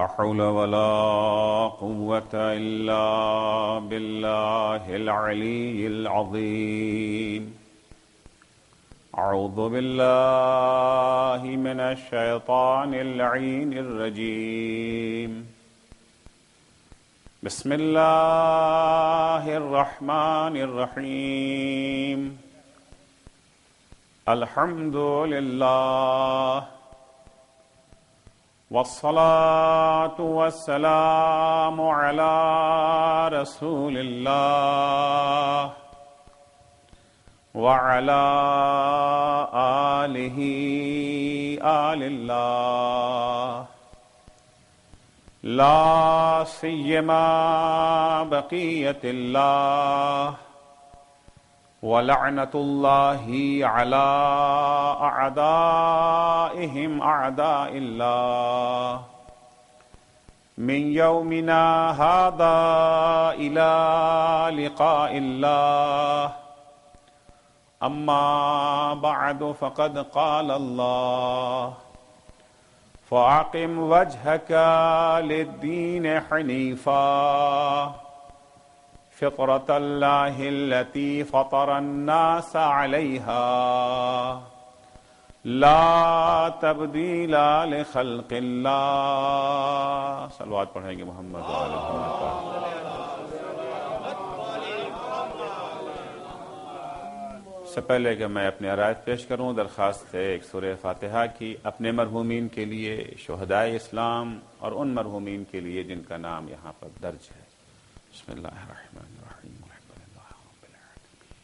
لا حول ولا قوة إلا بالله العلي العظيم. أعوذ بالله من الشيطان اللعين الرجيم. بسم الله الرحمن الرحيم. الحمد لله والصلاة والسلام على رسول الله وعلى آله آل الله لا سيما بقية الله ولعنة الله على أعدائهم أعداء الله من يومنا هذا إلى لقاء الله. أما بعد فقد قال الله فأقم وجهك للدين حنيفا فطرة الله التي فطر الناس عليها لا تبديل لخلق الله. صلوات پڑھیں گے محمد وآلہ محمد. اس سے پہلے کہ میں اپنی آیات پیش کروں، درخواست ہے ایک سورہ فاتحہ کی اپنے مرحومین کے لیے، شہدائے اسلام، اور ان مرحومین کے لیے جن کا نام یہاں پر درج ہے. بسم اللہ الرحمن الرحیم. الحمد للہ رب العالمین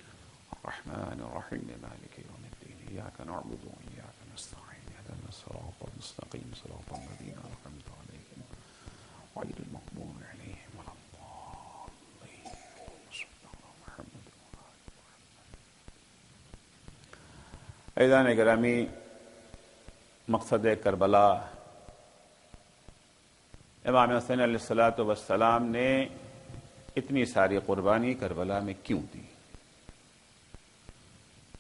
الرحمن الرحیم مالک یوم الدین ایاک نعبد و ایاک نستعین اهدنا الصراط المستقیم صراط الذین انعمت علیہم غیر المغضوب علیہم ولا الضالین. عزیزان گرامی، مقصد کربلا، امام حسین علیہ السلام نے اتنی ساری قربانی کربلا میں کیوں دی؟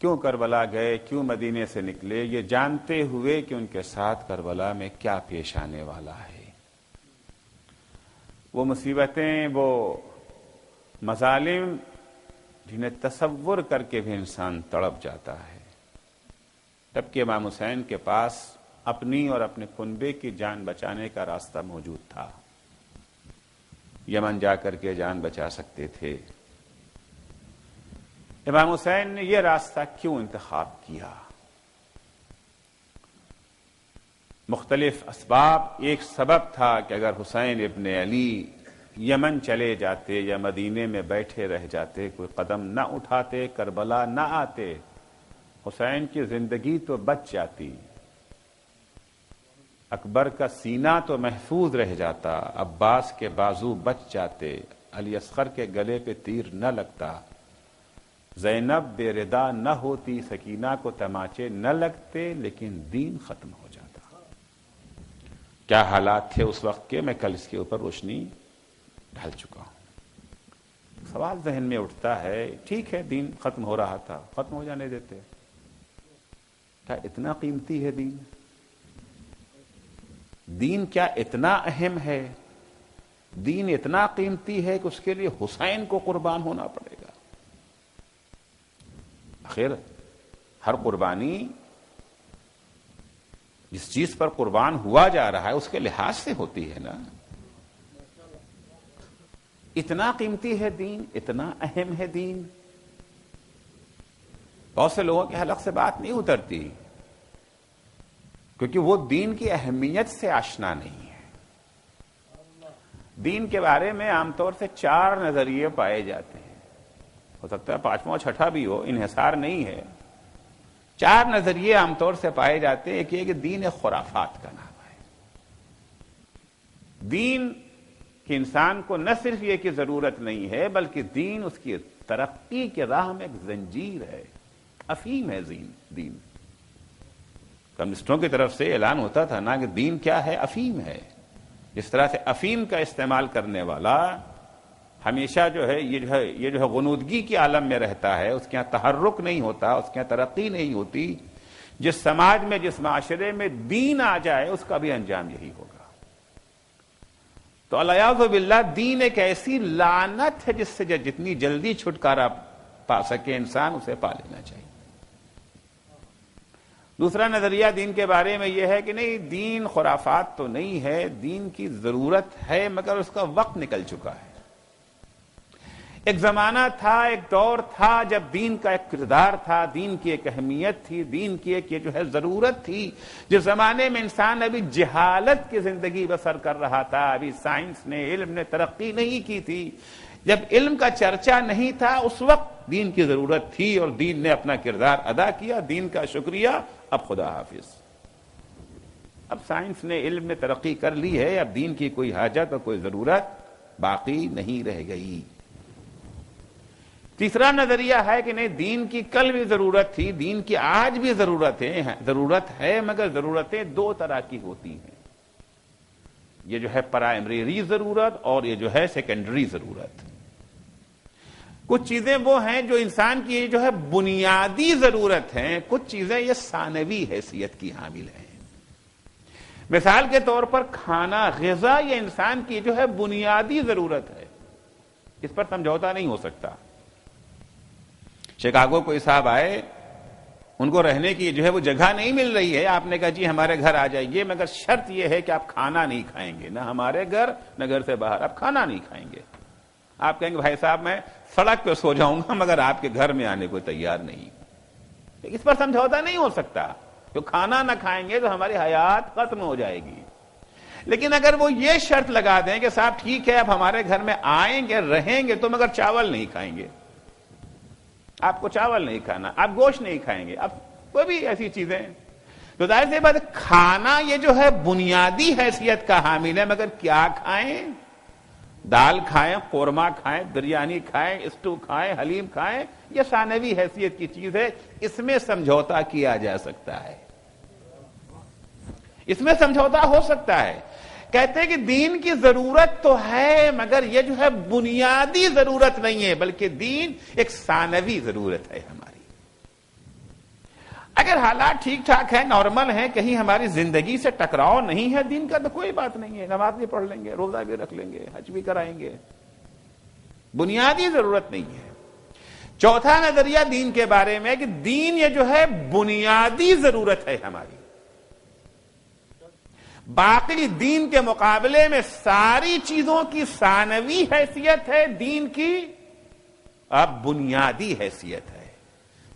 کیوں کربلا گئے؟ کیوں مدینے سے نکلے؟ یہ جانتے ہوئے کہ ان کے ساتھ کربلا میں کیا پیش آنے والا ہے. وہ مصیبتیں، وہ مظالم جنہیں تصور کر کے بھی انسان تڑپ جاتا ہے. جبکہ امام حسین کے پاس اپنی اور اپنے کنبے کی جان بچانے کا راستہ موجود تھا. یمن جا کر کے جان بچا سکتے تھے. امام حسین نے یہ راستہ کیوں انتخاب کیا؟ مختلف اسباب. ایک سبب تھا کہ اگر حسین ابن علی یمن چلے جاتے یا مدینے میں بیٹھے رہ جاتے، کوئی قدم نہ اٹھاتے، کربلا نہ آتے، حسین کی زندگی تو بچ جاتی، اکبر کا سینہ تو محفوظ رہ جاتا، عباس کے بازو بچ جاتے، علی اصغر کے گلے پہ تیر نہ لگتا، زینب بے ردا نہ ہوتی، سکینہ کو تماچے نہ لگتے، لیکن دین ختم ہو جاتا. کیا حالات تھے اس وقت کے، میں کل اس کے اوپر روشنی ڈال چکا ہوں. سوال ذہن میں اٹھتا ہے، ٹھیک ہے دین ختم ہو رہا تھا، ختم ہو جانے دیتے. کیا اتنا قیمتی ہے دین؟ دین کیا اتنا اہم ہے؟ دین اتنا قیمتی ہے کہ اس کے لیے حسین کو قربان ہونا پڑے گا؟ آخر ہر قربانی جس چیز پر قربان ہوا جا رہا ہے اس کے لحاظ سے ہوتی ہے نا. اتنا قیمتی ہے دین، اتنا اہم ہے دین. بہت سے لوگوں کے حلق سے بات نہیں اترتی کیونکہ وہ دین کی اہمیت سے آشنا نہیں ہے. دین کے بارے میں عام طور سے 4 نظریے پائے جاتے ہیں. ہو سکتا ہے 5واں 6واں بھی ہو، انحصار نہیں ہے. 4 نظریے عام طور سے پائے جاتے ہیں. ایک یہ کہ دین ایک خرافات کا نام ہے. دین کہ انسان کو نہ صرف یہ کہ ضرورت نہیں ہے، بلکہ دین اس کی ترقی کے راہ میں ایک زنجیر ہے، افیم ہے. دین کمیونسٹوں کی طرف سے اعلان ہوتا تھا نا کہ دین کیا ہے؟ افیم ہے. جس طرح سے افیم کا استعمال کرنے والا ہمیشہ جو ہے یہ جو ہے غنودگی کے عالم میں رہتا ہے، اس کے یہاں تحرک نہیں ہوتا، اس کے یہاں ترقی نہیں ہوتی. جس سماج میں، جس معاشرے میں دین آ جائے اس کا بھی انجام یہی ہوگا. تو الیاذ باللہ دین ایک ایسی لعنت ہے جس سے جتنی جلدی چھٹکارا پا سکے انسان اسے پا لینا چاہیے۔ دوسرا نظریہ دین کے بارے میں یہ ہے کہ نہیں، دین خرافات تو نہیں ہے، دین کی ضرورت ہے مگر اس کا وقت نکل چکا ہے۔ ایک زمانہ تھا، ایک دور تھا جب دین کا ایک کردار تھا، دین کی ایک اہمیت تھی، دین کی ایک یہ جو ہے ضرورت تھی۔ جس زمانے میں انسان ابھی جہالت کی زندگی بسر کر رہا تھا، ابھی سائنس نے، علم نے ترقی نہیں کی تھی، جب علم کا چرچا نہیں تھا، اس وقت دین کی ضرورت تھی اور دین نے اپنا کردار ادا کیا۔ دین کا شکریہ، اب خدا حافظ۔ اب سائنس نے، علم نے ترقی کر لی ہے، اب دین کی کوئی حاجت اور کوئی ضرورت باقی نہیں رہ گئی۔ تیسرا نظریہ ہے کہ نہیں، دین کی کل بھی ضرورت تھی، دین کی آج بھی ضرورت ہے، مگر ضرورتیں دو طرح کی ہوتی ہیں۔ یہ جو ہے پرائمری ضرورت اور یہ جو ہے سیکنڈری ضرورت۔ کچھ چیزیں وہ ہیں جو انسان کی جو ہے بنیادی ضرورت ہیں، کچھ چیزیں یہ ثانوی حیثیت کی حامل ہیں۔ مثال کے طور پر کھانا، غذا، یہ انسان کی جو ہے بنیادی ضرورت ہے، اس پر سمجھوتا نہیں ہو سکتا۔ شکاگو کوئی صاحب آئے، ان کو رہنے کی جو ہے وہ جگہ نہیں مل رہی ہے، آپ نے کہا جی ہمارے گھر آ جائیے، مگر شرط یہ ہے کہ آپ کھانا نہیں کھائیں گے، نہ ہمارے گھر نہ گھر سے باہر، آپ کھانا نہیں کھائیں گے۔ آپ کہیں گے بھائی صاحب میں سڑک پہ سو جاؤں گا مگر آپ کے گھر میں آنے کو تیار نہیں۔ اس پر سمجھوتا نہیں ہو سکتا، جو کھانا نہ کھائیں گے تو ہماری حیات ختم ہو جائے گی۔ لیکن اگر وہ یہ شرط لگا دیں کہ صاحب ٹھیک ہے اب ہمارے گھر میں آئیں گے، رہیں گے، تو مگر چاول نہیں کھائیں گے، آپ کو چاول نہیں کھانا، آپ گوشت نہیں کھائیں گے، اب کوئی بھی ایسی چیزیں، تو ظاہر سی بات کھانا یہ جو ہے بنیادی حیثیت کا حامل ہے، مگر کیا کھائیں؟ دال کھائیں، قورمہ کھائیں، بریانی کھائیں، اسٹو کھائیں، حلیم کھائیں، یہ ثانوی حیثیت کی چیز ہے، اس میں سمجھوتا کیا جا سکتا ہے، اس میں سمجھوتا ہو سکتا ہے۔ کہتے ہیں کہ دین کی ضرورت تو ہے مگر یہ جو ہے بنیادی ضرورت نہیں ہے، بلکہ دین ایک ثانوی ضرورت ہے ہماری۔ اگر حالات ٹھیک ٹھاک ہیں، نارمل ہیں، کہیں ہماری زندگی سے ٹکراؤ نہیں ہے دین کا، تو کوئی بات نہیں ہے، نماز بھی پڑھ لیں گے، روزہ بھی رکھ لیں گے، حج بھی کرائیں گے، بنیادی ضرورت نہیں ہے۔ چوتھا نظریہ دین کے بارے میں کہ دین یہ جو ہے بنیادی ضرورت ہے ہماری، باقی دین کے مقابلے میں ساری چیزوں کی ثانوی حیثیت ہے، دین کی اب بنیادی حیثیت ہے،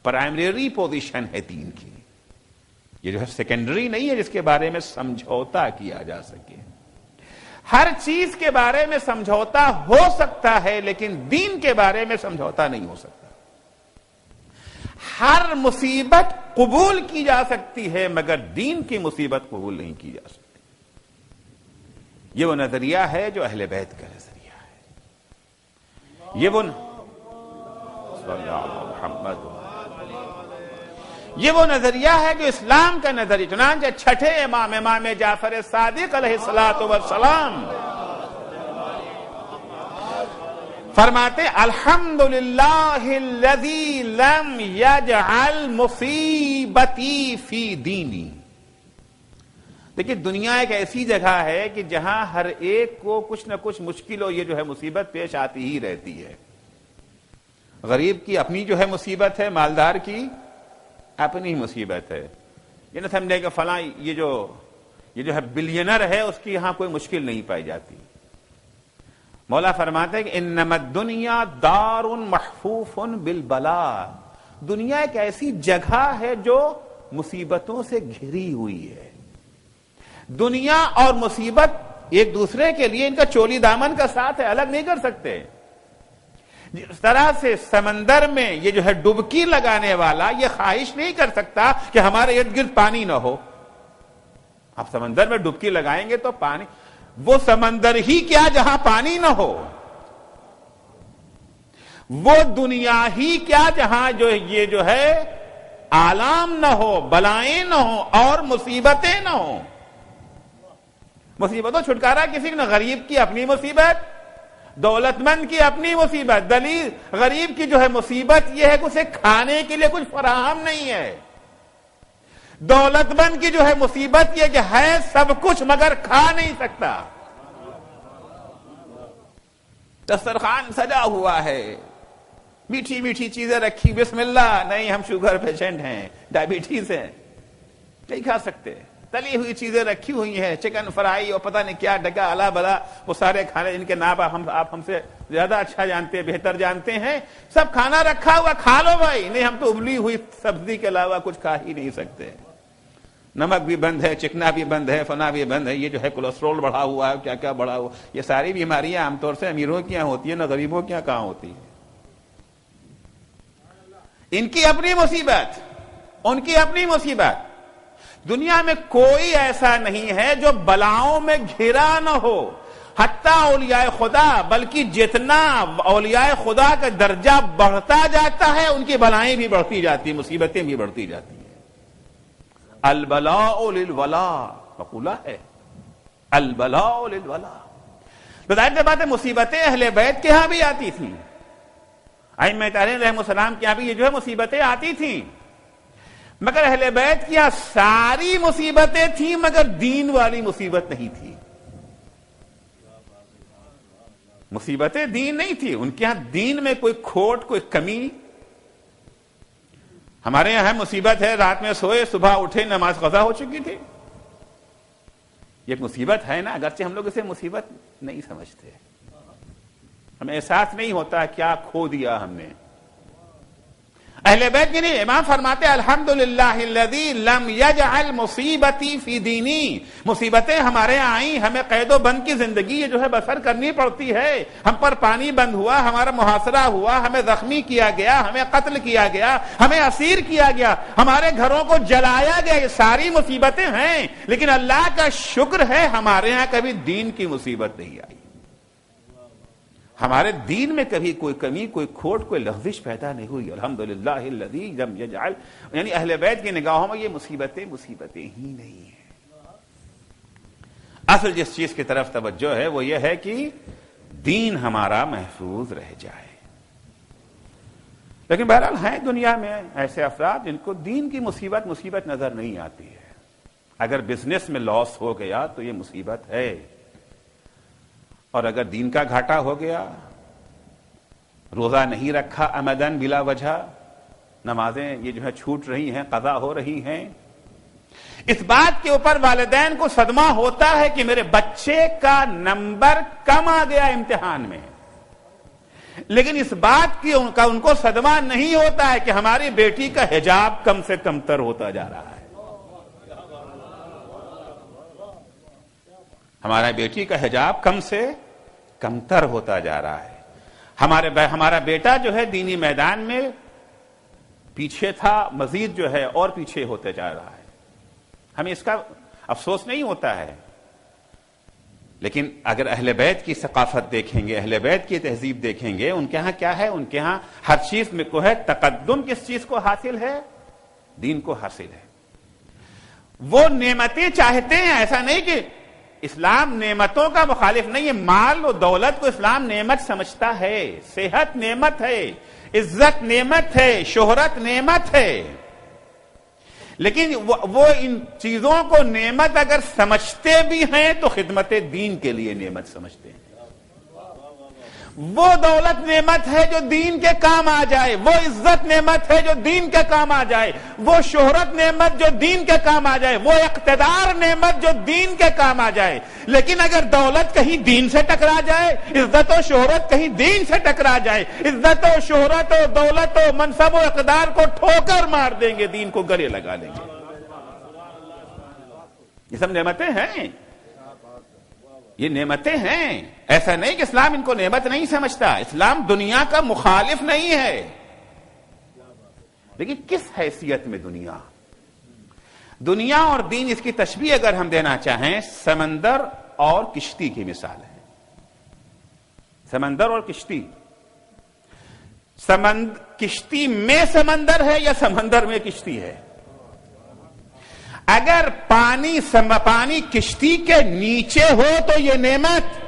پرائمری پوزیشن ہے دین کی، یہ جو ہے سیکنڈری نہیں ہے جس کے بارے میں سمجھوتا کیا جا سکے۔ ہر چیز کے بارے میں سمجھوتا ہو سکتا ہے لیکن دین کے بارے میں سمجھوتا نہیں ہو سکتا۔ ہر مصیبت قبول کی جا سکتی ہے مگر دین کی مصیبت قبول نہیں کی جا سکتی۔ یہ وہ نظریہ ہے جو اہل بیت کا نظریہ ہے، یہ وہ نظریہ ہے جو اسلام کا نظریہ۔ چنانچہ چھٹے امام جعفر صادق علیہ الصلوۃ والسلام فرماتے الحمدللہ الذی لم یجعل مصیبتی فی دینی۔ دیکھیے دنیا ایک ایسی جگہ ہے کہ جہاں ہر ایک کو کچھ نہ کچھ مشکل ہو، یہ جو ہے مصیبت پیش آتی ہی رہتی ہے۔ غریب کی اپنی جو ہے مصیبت ہے، مالدار کی اپنی مصیبت ہے۔ یہ نہ سمجھے کہ فلاں یہ جو ہے بلینر ہے اس کی یہاں کوئی مشکل نہیں پائی جاتی۔ مولا فرماتے ہیں کہ انما الدنیا دار محفوف بالبلاء، دنیا ایک ایسی جگہ ہے جو مصیبتوں سے گھری ہوئی ہے۔ دنیا اور مصیبت ایک دوسرے کے لیے ان کا چولی دامن کا ساتھ ہے، الگ نہیں کر سکتے۔ جس طرح سے سمندر میں یہ جو ہے ڈبکی لگانے والا یہ خواہش نہیں کر سکتا کہ ہمارے ارد گرد پانی نہ ہو۔ آپ سمندر میں ڈبکی لگائیں گے تو پانی، وہ سمندر ہی کیا جہاں پانی نہ ہو، وہ دنیا ہی کیا جہاں یہ جو ہے آلام نہ ہو، بلائیں نہ ہو اور مصیبتیں نہ ہو۔ مصیبتوں چھٹکارا کسی نے، غریب کی اپنی مصیبت، دولت مند کی اپنی مصیبت۔ دلیل غریب کی جو ہے مصیبت یہ ہے کہ اسے کھانے کے لیے کچھ فراہم نہیں ہے، دولت مند کی جو ہے مصیبت یہ کہ ہے سب کچھ مگر کھا نہیں سکتا۔ دسترخوان سجا ہوا ہے، میٹھی میٹھی چیزیں رکھی، بسم اللہ، نہیں ہم شوگر پیشنٹ ہیں، ڈائبٹیز ہے، نہیں کھا سکتے، تلی ہوئی چیزیں رکھی ہوئی ہیں، چکن فرائی اور پتہ نہیں کیا ڈگا الا بلا، وہ سارے کھانے جن کے نام آپ ہم سے زیادہ اچھا جانتے ہیں، بہتر جانتے ہیں، سب کھانا رکھا ہوا، کھا لو بھائی، نہیں ہم تو ابلی ہوئی سبزی کے علاوہ کچھ کھا ہی نہیں سکتے، نمک بھی بند ہے، چکنا بھی بند ہے، فنا بھی بند ہے، یہ جو ہے کولیسٹرول بڑھا ہوا ہے، کیا کیا بڑھا ہوا، یہ ساری بیماریاں عام طور سے امیروں کی یہاں ہوتی ہیں، نہ غریبوں کی یہاں کہاں ہوتی ہیں۔ ان کی اپنی مصیبت، ان کی اپنی مصیبت۔ دنیا میں کوئی ایسا نہیں ہے جو بلاؤں میں گھرا نہ ہو، حتیٰ اولیاء خدا، بلکہ جتنا اولیاء خدا کا درجہ بڑھتا جاتا ہے ان کی بلائیں بھی بڑھتی جاتی ہیں، مصیبتیں بھی بڑھتی جاتی ہیں۔ البلاء للولا مقولہ ہے، البلاء للولا۔ بظاہر سی بات ہے مصیبتیں اہل بیت کے ہاں بھی آتی تھیں، ائمہ طاہرین رحمہ السلام کے یہاں بھی یہ جو ہے مصیبتیں آتی تھیں، مگر اہل بیت کی یہاں ساری مصیبتیں تھیں مگر دین والی مصیبت نہیں تھی، مصیبتیں دین نہیں تھی ان کے ہاں، دین میں کوئی کھوٹ، کوئی کمی۔ ہمارے یہاں مصیبت ہے رات میں سوئے صبح اٹھے نماز قضا ہو چکی تھی، یہ ایک مصیبت ہے نا، اگرچہ ہم لوگ اسے مصیبت نہیں سمجھتے، ہمیں احساس نہیں ہوتا کیا کھو دیا ہم نے۔ اہل بیت کی نہیں، امام فرماتے الحمدللہ الذی لم یجعل مصیبتی فی دینی، مصیبتیں ہمارے یہاں آئیں، ہمیں قید و بند کی زندگی جو ہے بسر کرنی پڑتی ہے، ہم پر پانی بند ہوا، ہمارا محاصرہ ہوا، ہمیں زخمی کیا گیا، ہمیں قتل کیا گیا، ہمیں اسیر کیا گیا، ہمارے گھروں کو جلایا گیا، یہ ساری مصیبتیں ہیں، لیکن اللہ کا شکر ہے ہمارے یہاں کبھی دین کی مصیبت نہیں آئی، ہمارے دین میں کبھی کوئی کمی، کوئی کھوٹ، کوئی لغزش پیدا نہیں ہوئی۔ الحمدللہ الذی لم یجعل، یعنی اہل بیت کی نگاہوں میں یہ مصیبتیں ہی نہیں ہیں۔ اصل جس چیز کی طرف توجہ ہے وہ یہ ہے کہ دین ہمارا محفوظ رہ جائے، لیکن بہرحال ہیں دنیا میں ایسے افراد جن کو دین کی مصیبت نظر نہیں آتی ہے۔ اگر بزنس میں لاس ہو گیا تو یہ مصیبت ہے، اور اگر دین کا گھاٹا ہو گیا، روزہ نہیں رکھا عمدن بلا وجہ، نمازیں یہ جو ہے چھوٹ رہی ہیں، قضا ہو رہی ہیں، اس بات کے اوپر والدین کو صدمہ ہوتا ہے کہ میرے بچے کا نمبر کم آ گیا امتحان میں، لیکن اس بات کی ان کو صدمہ نہیں ہوتا ہے کہ ہماری بیٹی کا حجاب کم سے کم تر ہوتا جا رہا ہے، ہمارا بیٹی کا حجاب کم سے کم تر ہوتا جا رہا ہے، ہمارا بیٹا جو ہے دینی میدان میں پیچھے تھا، مزید جو ہے اور پیچھے ہوتے جا رہا ہے، ہمیں اس کا افسوس نہیں ہوتا ہے، لیکن اگر اہل بیت کی ثقافت دیکھیں گے، اہل بیت کی تہذیب دیکھیں گے، ان کے ہاں کیا ہے، ان کے ہاں ہر چیز میں کو ہے تقدم، کس چیز کو حاصل ہے، دین کو حاصل ہے، وہ نعمتیں چاہتے ہیں، ایسا نہیں کہ اسلام نعمتوں کا مخالف نہیں ہے، مال و دولت کو اسلام نعمت سمجھتا ہے، صحت نعمت ہے، عزت نعمت ہے، شہرت نعمت ہے، لیکن وہ ان چیزوں کو نعمت اگر سمجھتے بھی ہیں تو خدمت دین کے لیے نعمت سمجھتے ہیں۔ وہ دولت نعمت ہے جو دین کے کام آ جائے، وہ عزت نعمت ہے جو دین کے کام آ جائے، وہ شہرت نعمت جو دین کے کام آ جائے، وہ اقتدار نعمت جو دین کے کام آ جائے، لیکن اگر دولت کہیں دین سے ٹکرا جائے، عزت و شہرت کہیں دین سے ٹکرا جائے، عزت و شہرت و دولت و منصب و اقتدار کو ٹھوکر مار دیں گے، دین کو گلے لگا لیں گے۔ یہ سب نعمتیں ہیں، یہ نعمتیں ہیں، ایسا نہیں کہ اسلام ان کو نعمت نہیں سمجھتا، اسلام دنیا کا مخالف نہیں ہے، لیکن کس حیثیت میں دنیا اور دین، اس کی تشبیہ اگر ہم دینا چاہیں سمندر اور کشتی کی مثال ہے، سمندر اور کشتی، کشتی میں سمندر ہے یا سمندر میں کشتی ہے؟ اگر پانی کشتی کے نیچے ہو تو یہ نعمت،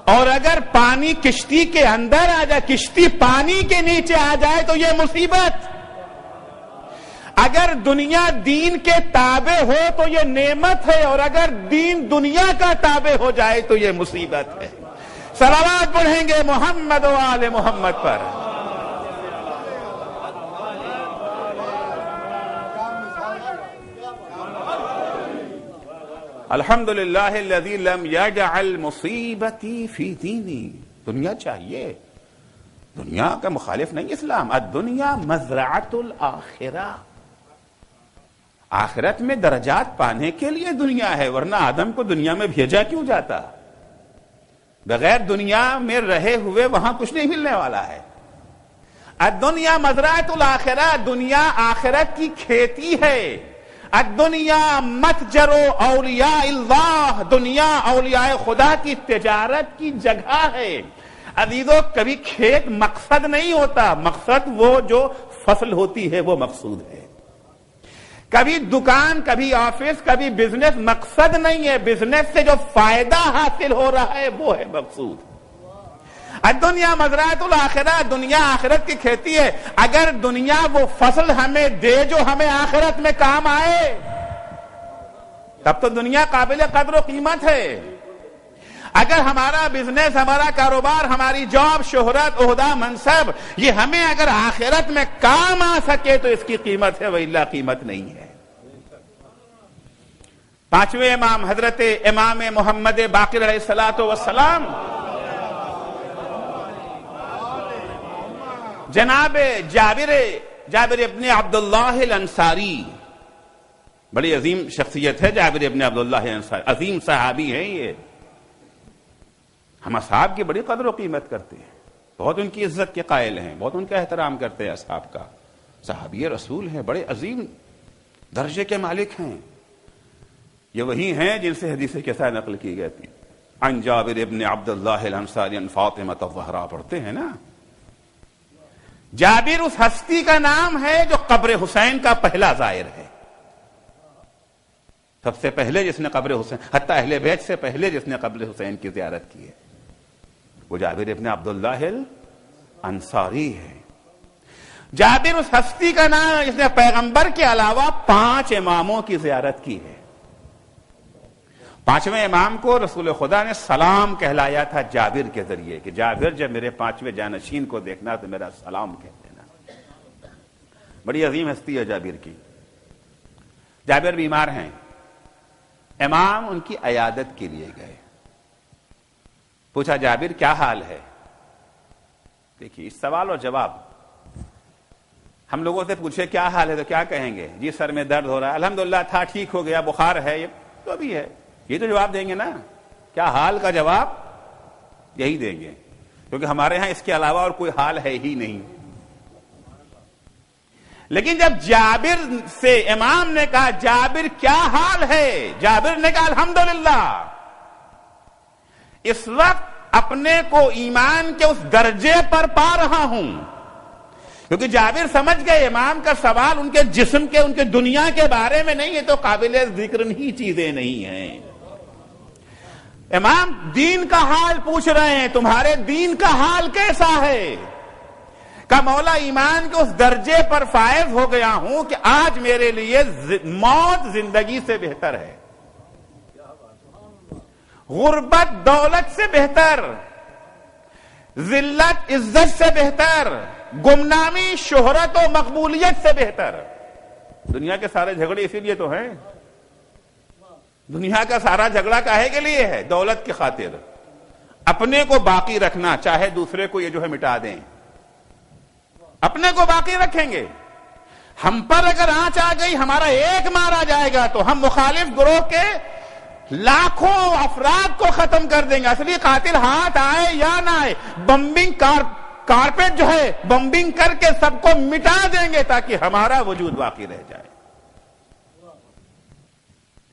اور اگر پانی کشتی کے اندر آ جائے، کشتی پانی کے نیچے آ جائے تو یہ مصیبت۔ اگر دنیا دین کے تابع ہو تو یہ نعمت ہے، اور اگر دین دنیا کا تابع ہو جائے تو یہ مصیبت ہے۔ صلوات پڑھیں گے محمد و آل محمد پر. الحمدللہ الذی لم یجعل مصیبتی فی دینی. دنیا چاہیے، دنیا کا مخالف نہیں اسلام. الدنیا مزرعۃ الآخرہ، آخرت میں درجات پانے کے لیے دنیا ہے، ورنہ آدم کو دنیا میں بھیجا کیوں جاتا؟ بغیر دنیا میں رہے ہوئے وہاں کچھ نہیں ملنے والا ہے. الدنیا مزرعۃ الآخرہ، دنیا آخرت کی کھیتی ہے. الدنیا متجر اولیاء اللہ، دنیا اولیاء خدا کی تجارت کی جگہ ہے. عزیزو کبھی کھیت مقصد نہیں ہوتا، مقصد وہ جو فصل ہوتی ہے وہ مقصود ہے. کبھی دکان، کبھی آفس، کبھی بزنس مقصد نہیں ہے، بزنس سے جو فائدہ حاصل ہو رہا ہے وہ ہے مقصود. الدنیا مزرعۃ الآخرہ، دنیا آخرت کی کھیتی ہے. اگر دنیا وہ فصل ہمیں دے جو ہمیں آخرت میں کام آئے تب تو دنیا قابل قدر و قیمت ہے. اگر ہمارا بزنس، ہمارا کاروبار، ہماری جاب، شہرت، عہدہ، منصب یہ ہمیں اگر آخرت میں کام آ سکے تو اس کی قیمت ہے، وإلا قیمت نہیں ہے. پانچویں امام حضرت امام محمد باقر علیہ الصلوۃ والسلام جناب جابر ابن عبداللہ الانصاری، بڑی عظیم شخصیت ہے جابر ابن عبداللہ الانصاری، عظیم صحابی ہیں. یہ ہم اصحاب کی بڑی قدر و قیمت کرتے ہیں، بہت ان کی عزت کے قائل ہیں، بہت ان کا احترام کرتے ہیں. اصحاب کا صحابی رسول ہیں، بڑے عظیم درجے کے مالک ہیں. یہ وہی ہیں جن سے حدیث کیسا نقل کی گئی تھی. عن جابر ابن عبداللہ الانصاری عن فاطمہ الزہرا پڑھتے ہیں نا. جابر اس ہستی کا نام ہے جو قبر حسین کا پہلا زائر ہے. سب سے پہلے جس نے قبر حسین، حتیٰ اہل بیت سے پہلے جس نے قبر حسین کی زیارت کی ہے وہ جابر ابن عبداللہ الانصاری ہے. جابر اس ہستی کا نام ہے جس نے پیغمبر کے علاوہ 5 اماموں کی زیارت کی ہے. 5ویں امام کو رسول خدا نے سلام کہلایا تھا جابر کے ذریعے کہ جابر جب میرے 5ویں جانشین کو دیکھنا تو میرا سلام کہہ دینا. بڑی عظیم ہستی ہے جابر کی. جابر بیمار ہیں، امام ان کی عیادت کے لیے گئے. پوچھا جابر کیا حال ہے؟ دیکھیے اس سوال اور جواب، ہم لوگوں سے پوچھے کیا حال ہے تو کیا کہیں گے؟ جی سر میں درد ہو رہا ہے، الحمدللہ تھا ٹھیک ہو گیا، بخار ہے، یہ تو بھی ہے. یہ تو جواب دیں گے نا، کیا حال کا جواب یہی دیں گے، کیونکہ ہمارے ہاں اس کے علاوہ اور کوئی حال ہے ہی نہیں. لیکن جب جابر سے امام نے کہا جابر کیا حال ہے، جابر نے کہا الحمدللہ. اس وقت اپنے کو ایمان کے اس درجے پر پا رہا ہوں، کیونکہ جابر سمجھ گئے امام کا سوال ان کے جسم کے، ان کے دنیا کے بارے میں نہیں ہے، تو قابل ذکر ہی چیزیں نہیں ہیں. امام دین کا حال پوچھ رہے ہیں، تمہارے دین کا حال کیسا ہے؟ کہ مولا ایمان کے اس درجے پر فائز ہو گیا ہوں کہ آج میرے لیے موت زندگی سے بہتر ہے، غربت دولت سے بہتر، ذلت عزت سے بہتر، گمنامی شہرت و مقبولیت سے بہتر. دنیا کے سارے جھگڑے اسی لیے تو ہیں. دنیا کا سارا جھگڑا کاہے کے لیے ہے؟ دولت کی خاطر. اپنے کو باقی رکھنا، چاہے دوسرے کو یہ جو ہے مٹا دیں، اپنے کو باقی رکھیں گے. ہم پر اگر آنچ آ گئی، ہمارا ایک مارا جائے گا تو ہم مخالف گروہ کے لاکھوں افراد کو ختم کر دیں گے. اصلی قاتل ہاتھ آئے یا نہ آئے، بمبنگ کارپیٹ جو ہے بمبنگ کر کے سب کو مٹا دیں گے تاکہ ہمارا وجود باقی رہ جائے.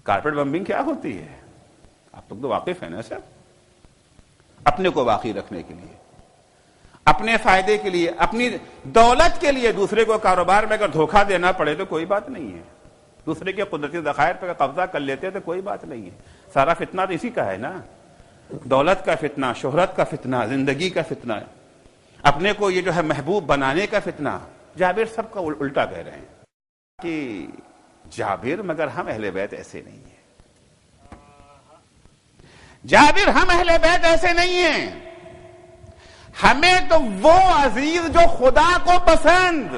کارپیٹ بمبنگ کیا ہوتی ہے؟ آپ لوگ تو واقف ہیں نا سر. اپنے کو باقی رکھنے کے لیے، اپنے فائدے کے لیے، اپنی دولت کے لیے دوسرے کو کاروبار میں اگر دھوکہ دینا پڑے تو کوئی بات نہیں ہے. دوسرے کے قدرتی ذخائر پر قبضہ کر لیتے تو کوئی بات نہیں ہے. سارا فتنہ تو اسی کا ہے نا، دولت کا فتنہ، شہرت کا فتنہ، زندگی کا فتنہ، اپنے کو یہ جو ہے محبوب بنانے کا فتنہ. جابر سب کا الٹا کہہ رہے ہیں کہ جابر مگر ہم اہل بیت ایسے نہیں ہیں. جابر ہم اہل بیت ایسے نہیں ہیں. ہمیں تو وہ عزیز جو خدا کو پسند،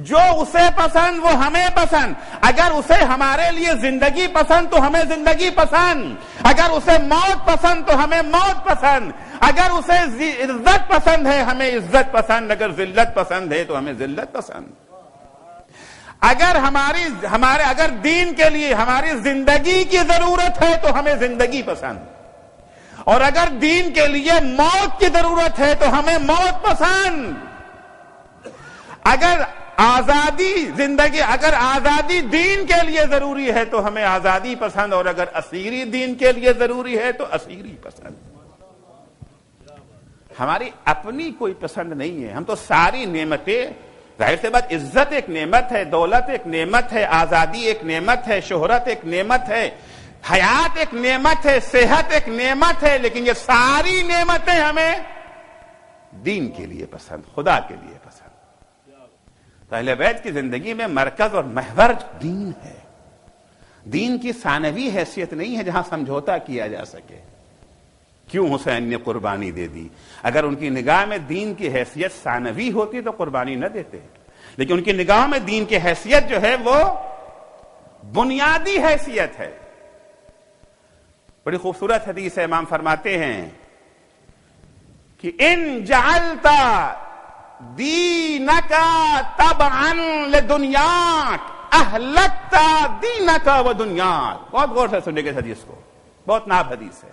جو اسے پسند وہ ہمیں پسند. اگر اسے ہمارے لیے زندگی پسند تو ہمیں زندگی پسند، اگر اسے موت پسند تو ہمیں موت پسند، اگر اسے عزت پسند ہے ہمیں عزت پسند، اگر ذلت پسند ہے تو ہمیں ذلت پسند. اگر دین کے لیے ہماری زندگی کی ضرورت ہے تو ہمیں زندگی پسند، اور اگر دین کے لیے موت کی ضرورت ہے تو ہمیں موت پسند. اگر آزادی دین کے لیے ضروری ہے تو ہمیں آزادی پسند، اور اگر اسیری دین کے لیے ضروری ہے تو اسیری پسند. ہماری اپنی کوئی پسند نہیں ہے. ہم تو ساری نعمتیں، ظاہر سی بات، عزت ایک نعمت ہے، دولت ایک نعمت ہے، آزادی ایک نعمت ہے، شہرت ایک نعمت ہے، حیات ایک نعمت ہے، صحت ایک نعمت ہے، لیکن یہ ساری نعمتیں ہمیں دین کے لیے پسند، خدا کے لیے پسند. اہل بیت کی زندگی میں مرکز اور محور دین ہے. دین کی ثانوی حیثیت نہیں ہے جہاں سمجھوتا کیا جا سکے. کیوں حسین نے قربانی دے دی؟ اگر ان کی نگاہ میں دین کی حیثیت ثانوی ہوتی تو قربانی نہ دیتے، لیکن ان کی نگاہ میں دین کی حیثیت جو ہے وہ بنیادی حیثیت ہے. بڑی خوبصورت حدیث ہے. امام فرماتے ہیں کہ ان جعلت دینک تبعا لدنیاک اہلکت دینک و دنیاک. بہت غور سے سننے کے حدیث کو، بہت ناب حدیث ہے.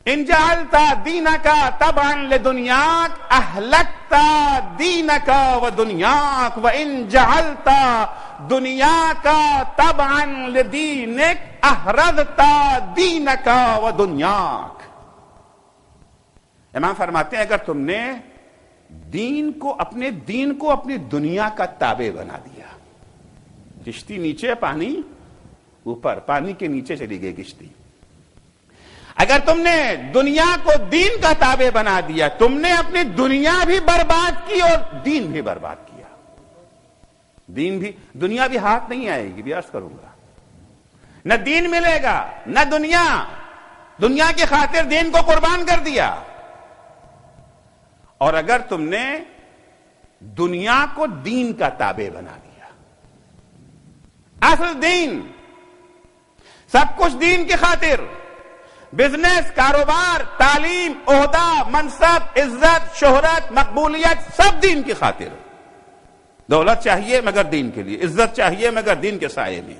ان جعلت دینک تبعا لدنیاک اہلکت دینک و دنیاک و ان جعلت دنیاک تبعا لدینک احرزت دینک و دنیاک. امام فرماتے ہیں اگر تم نے اپنے دین کو اپنی دنیا کا تابع بنا دیا، کشتی نیچے پانی اوپر، پانی کے نیچے چلی گئی کشتی. اگر تم نے دنیا کو دین کا تابع بنا دیا، تم نے اپنی دنیا بھی برباد کی اور دین بھی برباد کیا. دنیا بھی ہاتھ نہیں آئے گی، بھی عرض کروں گا. نہ دین ملے گا نہ دنیا کی خاطر دین کو قربان کر دیا. اور اگر تم نے دنیا کو دین کا تابع بنا دیا، اصل دین، سب کچھ دین کی خاطر، بزنس، کاروبار، تعلیم، عہدہ، منصب، عزت، شہرت، مقبولیت، سب دین کی خاطر. دولت چاہیے مگر دین کے لیے، عزت چاہیے مگر دین کے سائے میں.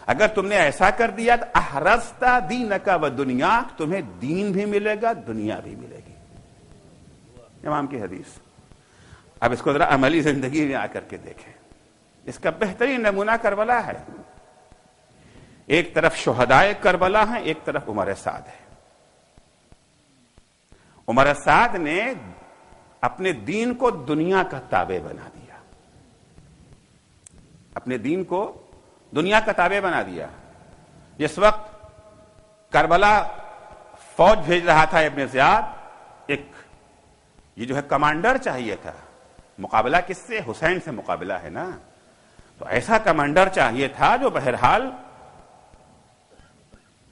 اگر تم نے ایسا کر دیا تو احرزت دینک و دنیاک، تمہیں دین بھی ملے گا دنیا بھی ملے گی. امام کی حدیث. اب اس کو ذرا عملی زندگی میں آ کر کے دیکھیں. اس کا بہترین نمونہ کربلا ہے. ایک طرف شہدائے کربلا ہیں، ایک طرف عمر سعد ہے. عمر سعد نے اپنے دین کو دنیا کا تابع بنا دیا، اپنے دین کو دنیا کا تابع بنا دیا. جس وقت کربلا فوج بھیج رہا تھا ابن زیاد، یہ جو ہے کمانڈر چاہیے تھا. مقابلہ کس سے؟ حسین سے مقابلہ ہے نا. تو ایسا کمانڈر چاہیے تھا جو بہرحال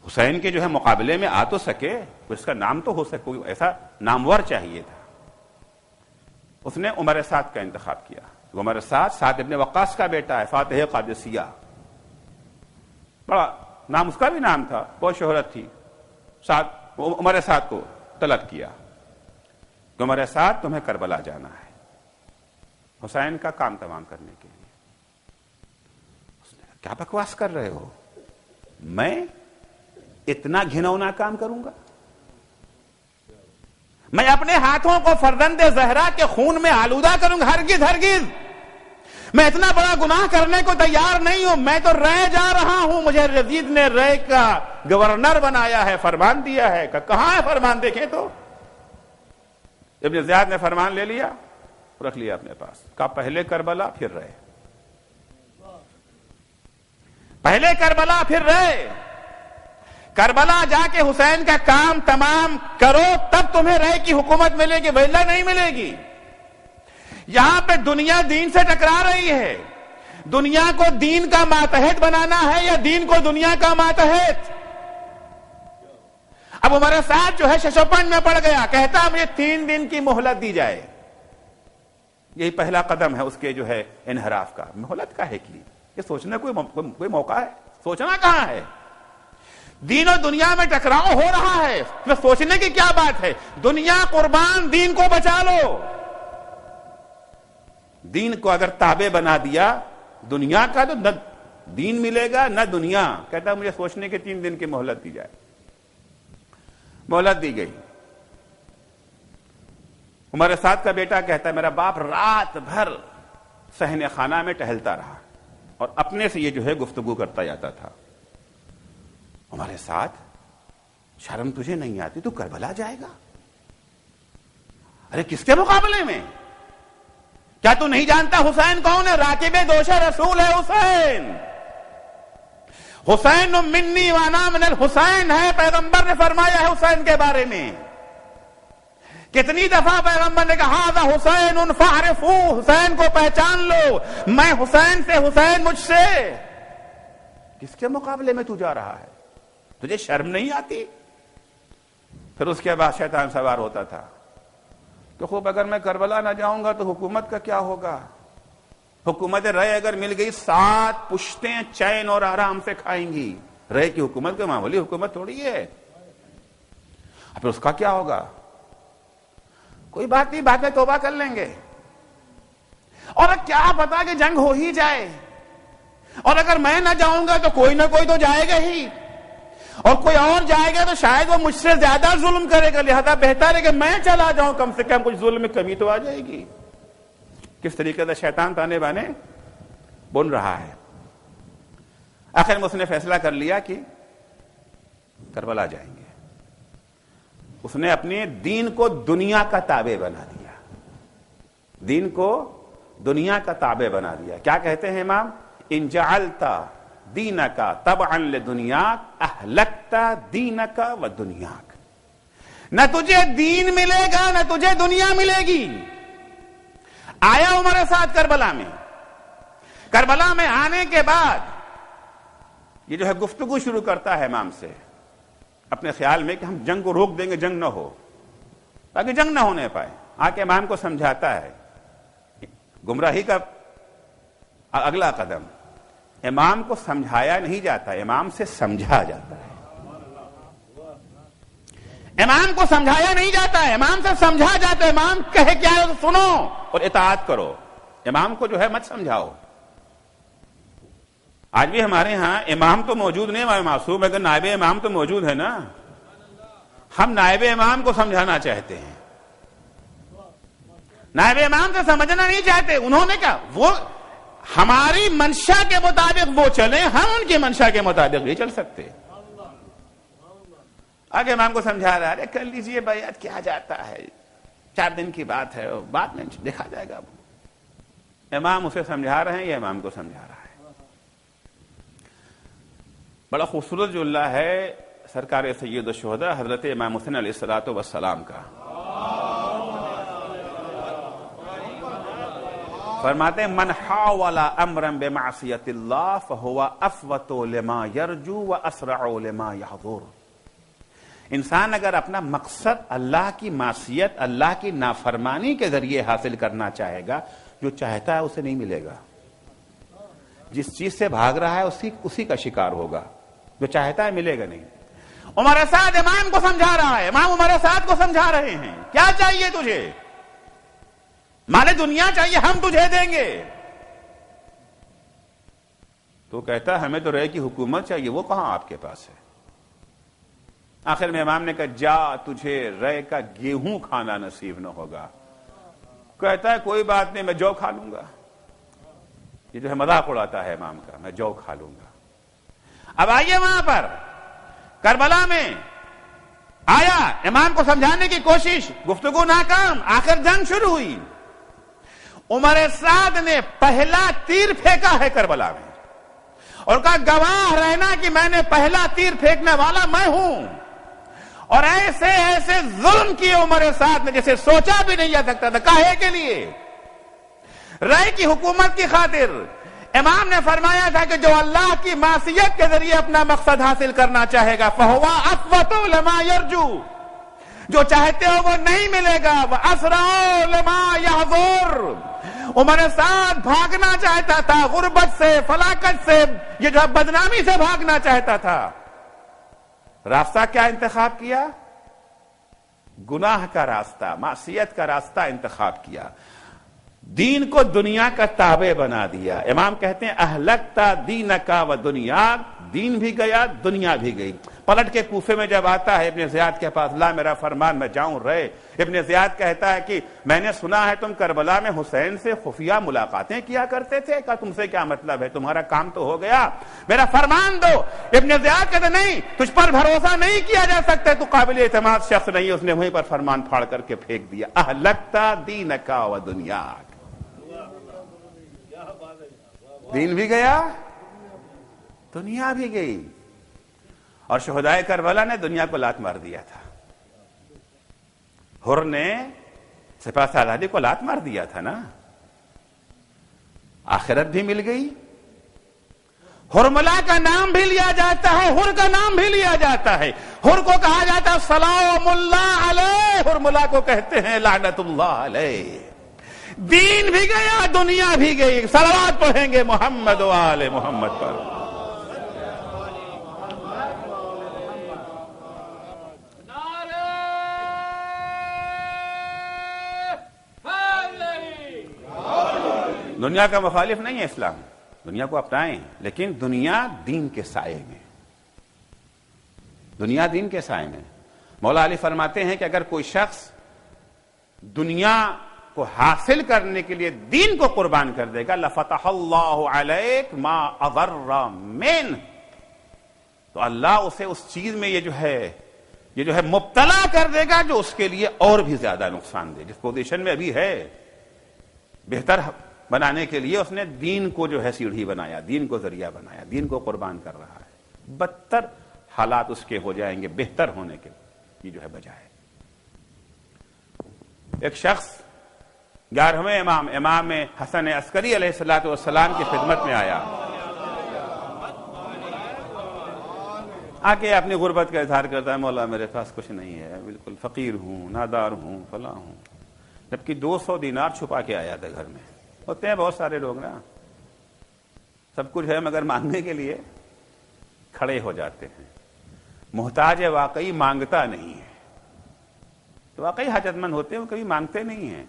حسین کے جو ہے مقابلے میں آ تو سکے، اس کا نام تو ہو سکے، ایسا نامور چاہیے تھا. اس نے عمر سعد کا انتخاب کیا. عمر سعد ابن وقاص کا بیٹا ہے، فاتح قادسیہ. بڑا نام، اس کا بھی نام تھا، بہت شہرت تھی. عمر سعد کو طلب کیا، عمر سعد تمہیں کربلا جانا ہے حسین کا کام تمام کرنے کے لیے. اس نے کہا کیا بکواس کر رہے ہو؟ میں اتنا گھنونا کام کروں گا؟ میں اپنے ہاتھوں کو فرزند زہرا کے خون میں آلودہ کروں گا؟ ہرگز ہرگز. میں اتنا بڑا گناہ کرنے کو تیار نہیں ہوں. میں تو رہ جا رہا ہوں. مجھے یزید نے رے کا گورنر بنایا ہے، فرمان دیا ہے. کہاں ہے فرمان؟ دیکھیں تو. ابن زیاد نے فرمان لے لیا، رکھ لیا اپنے پاس. کہا پہلے کربلا پھر رہے، پہلے کربلا پھر رہے. کربلا جا کے حسین کا کام تمام کرو، تب تمہیں رے کی حکومت ملے گی، ویلا نہیں ملے گی. یہاں پہ دنیا دین سے ٹکرا رہی ہے. دنیا کو دین کا ماتحت بنانا ہے یا دین کو دنیا کا ماتحت؟ اب عمر سعد جو ہے 605 میں پڑ گیا، کہتا مجھے 3 دن کی مہلت دی جائے. یہی پہلا قدم ہے اس کے جو ہے انحراف کا. مہلت کا ہے کہ یہ سوچنا کوئی موقع ہے؟ سوچنا کہاں ہے؟ دین و دنیا میں ٹکراؤ ہو رہا ہے، میں سوچنے کی کیا بات ہے؟ دنیا قربان، دین کو بچا لو. دین کو اگر تابع بنا دیا دنیا کا تو نہ دین ملے گا نہ دنیا. کہتا مجھے سوچنے کے 3 دن کی مہلت دی جائے. مہلت دی گئی. عمر سعد کا بیٹا کہتا ہے میرا باپ رات بھر صحن خانہ میں ٹہلتا رہا اور اپنے سے یہ جو ہے گفتگو کرتا جاتا تھا. عمر سعد، شرم تجھے نہیں آتی؟ تو کربلا جائے گا؟ ارے کس کے مقابلے میں؟ کیا تو نہیں جانتا حسین کون ہے؟ راکب دوش رسول ہے حسین. حسین منی وانا من الحسین ہے، پیغمبر نے فرمایا ہے حسین کے بارے میں. کتنی دفعہ پیغمبر نے کہا ذا حسین فاعرفوہ، حسین کو پہچان لو، میں حسین سے، حسین مجھ سے. کس کے مقابلے میں تو جا رہا ہے؟ تجھے شرم نہیں آتی؟ پھر اس کے بعد شیطان سوار ہوتا تھا کہ خوب اگر میں کربلا نہ جاؤں گا تو حکومت کا کیا ہوگا؟ حکومت رائے اگر مل گئی 7 پشتیں چین اور آرام سے کھائیں گی. رائے کی حکومت کا معمولی حکومت تھوڑی ہے. پھر اس کا کیا ہوگا؟ کوئی بات نہیں، بعد میں توبہ کر لیں گے. اور کیا پتا کہ جنگ ہو ہی جائے، اور اگر میں نہ جاؤں گا تو کوئی نہ کوئی تو جائے گا ہی، اور کوئی اور جائے گا تو شاید وہ مجھ سے زیادہ ظلم کرے گا، لہذا بہتر ہے کہ میں چلا جاؤں، کم سے کم کچھ ظلم میں کمی تو آ جائے گی. کس طریقے سے شیطان تانے بانے بن رہا ہے. آخر میں اس نے فیصلہ کر لیا کہ کربلا جائیں گے. اس نے اپنے دین کو دنیا کا تابع بنا دیا. دین کو دنیا کا تابع بنا دیا. کیا کہتے ہیں امام؟ ان جعلت دینک تبعا لدنیاک اہلکت دینک و دنیاک. نہ تجھے دین ملے گا نہ تجھے دنیا ملے گی. آیا عمر سعد کربلا میں. کربلا میں آنے کے بعد یہ جو ہے گفتگو شروع کرتا ہے امام سے اپنے خیال میں کہ ہم جنگ کو روک دیں گے، جنگ نہ ہو، تاکہ جنگ نہ ہونے پائے. آ کے امام کو سمجھاتا ہے. گمراہی کا اگلا قدم، امام کو سمجھایا نہیں جاتا، امام سے سمجھا جاتا ہے. امام کو سمجھایا نہیں جاتا ہے، امام سے سمجھا جاتا ہے. امام کہے کیا ہے تو سنو اور اطاعت کرو. امام کو جو ہے مت سمجھاؤ. آج بھی ہمارے ہاں امام تو موجود نہیں، ہمارے معصوم، اگر نائب امام تو موجود ہے نا. ہم نائب امام کو سمجھانا چاہتے ہیں، نائب امام سے سمجھنا نہیں چاہتے. انہوں نے کہا وہ ہماری منشا کے مطابق وہ چلیں، ہم ان کی منشا کے مطابق نہیں چل سکتے. آگے امام کو سمجھا رہا ہے کر لیجئے بیعت، کیا جاتا ہے، 4 دن کی بات ہے، بعد میں دیکھا جائے گا. امام اسے سمجھا رہے ہیں، یہ امام کو سمجھا رہا ہے. بڑا خوبصورت جملہ ہے سرکار سید الشہداء حضرت امام حسین علیہ الصلوۃ والسلام کا. فرماتے ہیں من حاول امرا بمعصیت اللہ فہو افوت لما یرجو واسرع لما یحضر. انسان اگر اپنا مقصد اللہ کی معصیت، اللہ کی نافرمانی کے ذریعے حاصل کرنا چاہے گا، جو چاہتا ہے اسے نہیں ملے گا. جس چیز سے بھاگ رہا ہے اسی کا شکار ہوگا. جو چاہتا ہے ملے گا نہیں. عمر سعد امام کو سمجھا رہا ہے، امام عمر سعد کو سمجھا رہے ہیں کیا چاہیے تجھے؟ مال دنیا چاہیے، ہم تجھے دیں گے. تو کہتا ہے ہمیں تو رے کی حکومت چاہیے. وہ کہاں آپ کے پاس ہے؟ آخر میں امام نے کہا جا، تجھے رے کا گیہوں کھانا نصیب نہ ہوگا. کہتا ہے کوئی بات نہیں، میں جو کھا لوں گا. یہ جو ہے مذاق اڑاتا ہے امام کا، میں جو کھا لوں گا. اب آئیے وہاں پر کربلا میں آیا، امام کو سمجھانے کی کوشش، گفتگو ناکام، آخر جنگ شروع ہوئی. عمر سعد نے پہلا تیر پھینکا ہے کربلا میں اور کہا گواہ رہنا کہ میں نے پہلا تیر پھینکنے والا میں ہوں. اور ایسے ایسے ظلم کیے عمر سعد نے جیسے سوچا بھی نہیں جا سکتا تھا. کاہے کے لیے؟ رائے کی حکومت کی خاطر. امام نے فرمایا تھا کہ جو اللہ کی معصیت کے ذریعے اپنا مقصد حاصل کرنا چاہے گا فہو اقوت لما یرجو، جو چاہتے ہو وہ نہیں ملے گا، واسرع لما یحذر، عمر سعد بھاگنا چاہتا تھا غربت سے، فلاکت سے، یہ جو بدنامی سے بھاگنا چاہتا تھا، راستہ کیا انتخاب کیا؟ گناہ کا راستہ، معصیت کا راستہ انتخاب کیا، دین کو دنیا کا تابع بنا دیا۔ امام کہتے ہیں اہلکتا دینکا و دنیا، دین بھی گیا دنیا بھی گئی۔ پلٹ کے کوفے میں جب آتا ہے ابن زیاد کے پاس، لا میرا فرمان میں جاؤں رہے، ابن زیاد کہتا ہے کہ میں نے سنا ہے تم کربلا میں حسین سے خفیہ ملاقاتیں کیا کرتے تھے، کہا تم سے کیا مطلب ہے، تمہارا کام تو ہو گیا، میرا فرمان دو۔ ابن زیاد کہتے نہیں، تجھ پر بھروسہ نہیں کیا جا سکتا، تو قابل اعتماد شخص نہیں ہے۔ اس نے وہیں پر فرمان پھاڑ کر کے پھینک دیا، اہلکتا دینکا و دنیا، دین بھی گیا دنیا بھی گئی۔ اور شہدائے کربلا نے دنیا کو لات مار دیا تھا، حر نے سپاہ سالاری کو لات مار دیا تھا نا، آخرت بھی مل گئی، حرملا کا نام بھی لیا جاتا ہے، حر کا نام بھی لیا جاتا ہے، حر کو کہا جاتا ہے سلام اللہ علیہ، حرملا کو کہتے ہیں لعنت اللہ علیہ۔ دین بھی گیا دنیا بھی گئی، صلوات پڑھیں گے محمد و آل محمد پر۔ دنیا کا مخالف نہیں ہے اسلام، دنیا کو اپنائیں، لیکن دنیا دین کے سائے میں، دنیا دین کے سائے میں۔ مولا علی فرماتے ہیں کہ اگر کوئی شخص دنیا کو حاصل کرنے کے لیے دین کو قربان کر دے گا لفتح اللہ علیک ما اضر من، تو اللہ اسے اس چیز میں یہ جو ہے مبتلا کر دے گا جو اس کے لیے اور بھی زیادہ نقصان دے۔ جس پوزیشن میں ابھی ہے بہتر بنانے کے لیے اس نے دین کو جو ہے سیڑھی بنایا، دین کو ذریعہ بنایا، دین کو قربان کر رہا ہے، بدتر حالات اس کے ہو جائیں گے بہتر ہونے کے یہ جو ہے بجائے۔ ایک شخص 11ویں امام حسن عسکری علیہ السلام کی خدمت میں آیا، آ کے اپنی غربت کا اظہار کرتا ہے، مولا میرے پاس کچھ نہیں ہے، بالکل فقیر ہوں، نادار ہوں، فلاں ہوں، جبکہ 200 دینار چھپا کے آیا تھا گھر میں۔ ہوتے ہیں بہت سارے لوگ نا، سب کچھ ہے مگر مانگنے کے لیے کھڑے ہو جاتے ہیں۔ محتاج واقعی مانگتا نہیں ہے، تو واقعی حاجت مند ہوتے ہیں وہ کبھی مانگتے نہیں ہیں۔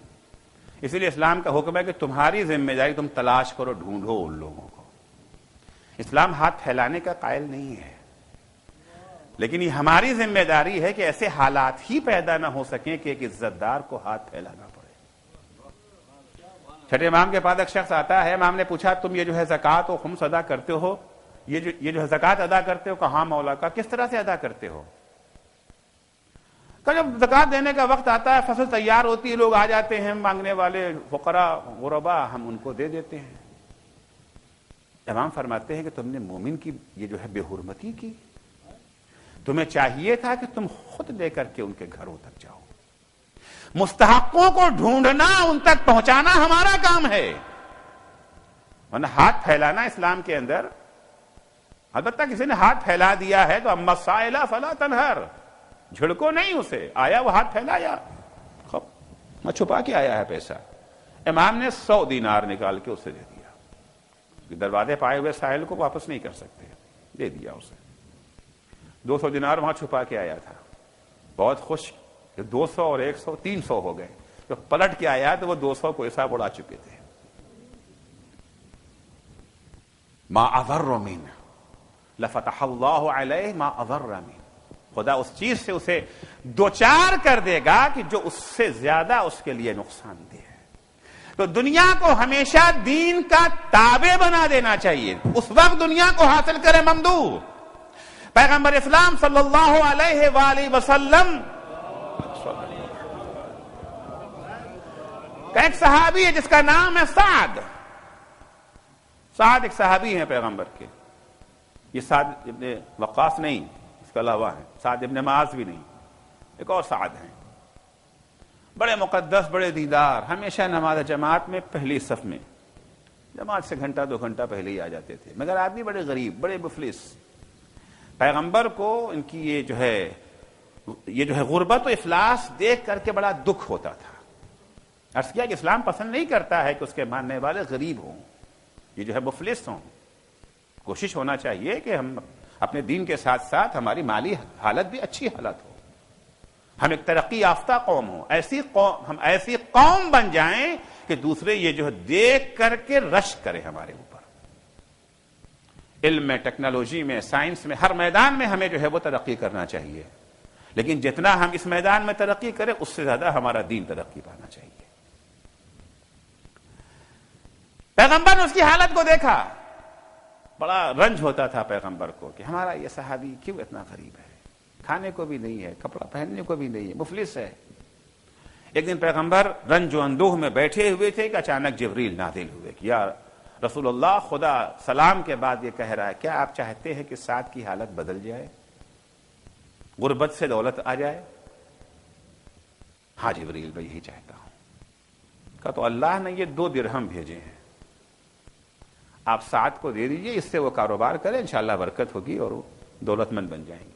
اسی لیے اسلام کا حکم ہے کہ تمہاری ذمہ داری تم تلاش کرو، ڈھونڈو ان لوگوں کو۔ اسلام ہاتھ پھیلانے کا قائل نہیں ہے، لیکن یہ ہماری ذمہ داری ہے کہ ایسے حالات ہی پیدا نہ ہو سکیں کہ ایک عزت دار کو ہاتھ پھیلانا پڑے۔ چھٹے امام کے پاس ایک شخص آتا ہے، امام نے پوچھا تم یہ جو ہے زکوٰۃ و خمس ادا کرتے ہو، یہ جو ہے زکوٰۃ ادا کرتے ہو؟ کہا ہاں مولا۔ کا کس طرح سے ادا کرتے ہو؟ کہ جب زکوٰۃ دینے کا وقت آتا ہے، فصل تیار ہوتی ہے، لوگ آ جاتے ہیں مانگنے والے، فقراء غربا، ہم ان کو دے دیتے ہیں۔ امام فرماتے ہیں کہ تم نے مومن کی یہ جو ہے بے حرمتی کی، تمہیں چاہیے تھا کہ تم خود لے کر کے ان کے گھروں تک جاؤ۔ مستحقوں کو ڈھونڈنا، ان تک پہنچانا ہمارا کام ہے، ورنہ ہاتھ پھیلانا اسلام کے اندر، البتہ کسی نے ہاتھ پھیلا دیا ہے تو اما السائل فلا تنہر، جھڑکو نہیں اسے، آیا وہ ہاتھ پھیلایا، میں چھپا کے آیا ہے پیسہ۔ امام نے 100 دینار نکال کے اسے دے دیا، دروازے پائے ہوئے سائل کو واپس نہیں کر سکتے، دے دیا اسے۔ 200 دینار وہاں چھپا کے آیا تھا، بہت خوش کہ 200 اور 100 300 ہو گئے۔ جب پلٹ کے آیا تو وہ 200 کو حساب اڑا چکے تھے۔ ما اضر من لفتح اللہ علیہ ما اضر من، خدا اس چیز سے اسے دوچار کر دے گا کہ جو اس سے زیادہ اس کے لیے نقصان دہ ہے۔ تو دنیا کو ہمیشہ دین کا تابع بنا دینا چاہیے، اس وقت دنیا کو حاصل کرے ممدوح۔ پیغمبر اسلام صلی اللہ علیہ وآلہ وسلم کا ایک صحابی ہے جس کا نام ہے سعد ایک صحابی ہیں پیغمبر کے، یہ سعد ابن وقاص نہیں، اس کے علاوہ ہیں، سعد ابن معاذ بھی نہیں، ایک اور سعد ہیں، بڑے مقدس، بڑے دیندار، ہمیشہ نماز جماعت میں پہلی صف میں، جماعت سے گھنٹہ 2 گھنٹہ پہلے ہی آ جاتے تھے، مگر آدمی بڑے غریب، بڑے مفلس. پیغمبر کو ان کی یہ جو ہے غربت و افلاس دیکھ کر کے بڑا دکھ ہوتا تھا. عرض کیا کہ اسلام پسند نہیں کرتا ہے کہ اس کے ماننے والے غریب ہوں، یہ جو ہے مفلس ہوں. کوشش ہونا چاہیے کہ ہم اپنے دین کے ساتھ ساتھ ہماری مالی حالت بھی اچھی حالت ہو، ہم ایک ترقی یافتہ قوم ہوں، ہم ایسی قوم بن جائیں کہ دوسرے یہ جو ہے دیکھ کر کے رشک کرے ہمارے اوپر. علم میں، ٹیکنالوجی میں، سائنس میں، ہر میدان میں ہمیں جو ہے وہ ترقی کرنا چاہیے، لیکن جتنا ہم اس میدان میں ترقی کریں اس سے زیادہ ہمارا دین ترقی پانا چاہیے. پیغمبر نے اس کی حالت کو دیکھا، بڑا رنج ہوتا تھا پیغمبر کو کہ ہمارا یہ صحابی کیوں اتنا غریب ہے، کھانے کو بھی نہیں ہے، کپڑا پہننے کو بھی نہیں ہے، مفلس ہے. ایک دن پیغمبر رنج و اندوہ میں بیٹھے ہوئے تھے کہ اچانک جبریل نازل ہوئے کہ یا رسول اللہ، خدا سلام کے بعد یہ کہہ رہا ہے، کیا آپ چاہتے ہیں کہ سعد کی حالت بدل جائے، غربت سے دولت آ جائے؟ ہاں جبریل، میں یہی چاہتا ہوں. کہا تو اللہ نے یہ 2 درہم بھیجے ہیں، آپ سعد کو دے دیجئے، اس سے وہ کاروبار کرے، انشاءاللہ برکت ہوگی اور وہ دولت مند بن جائیں گے.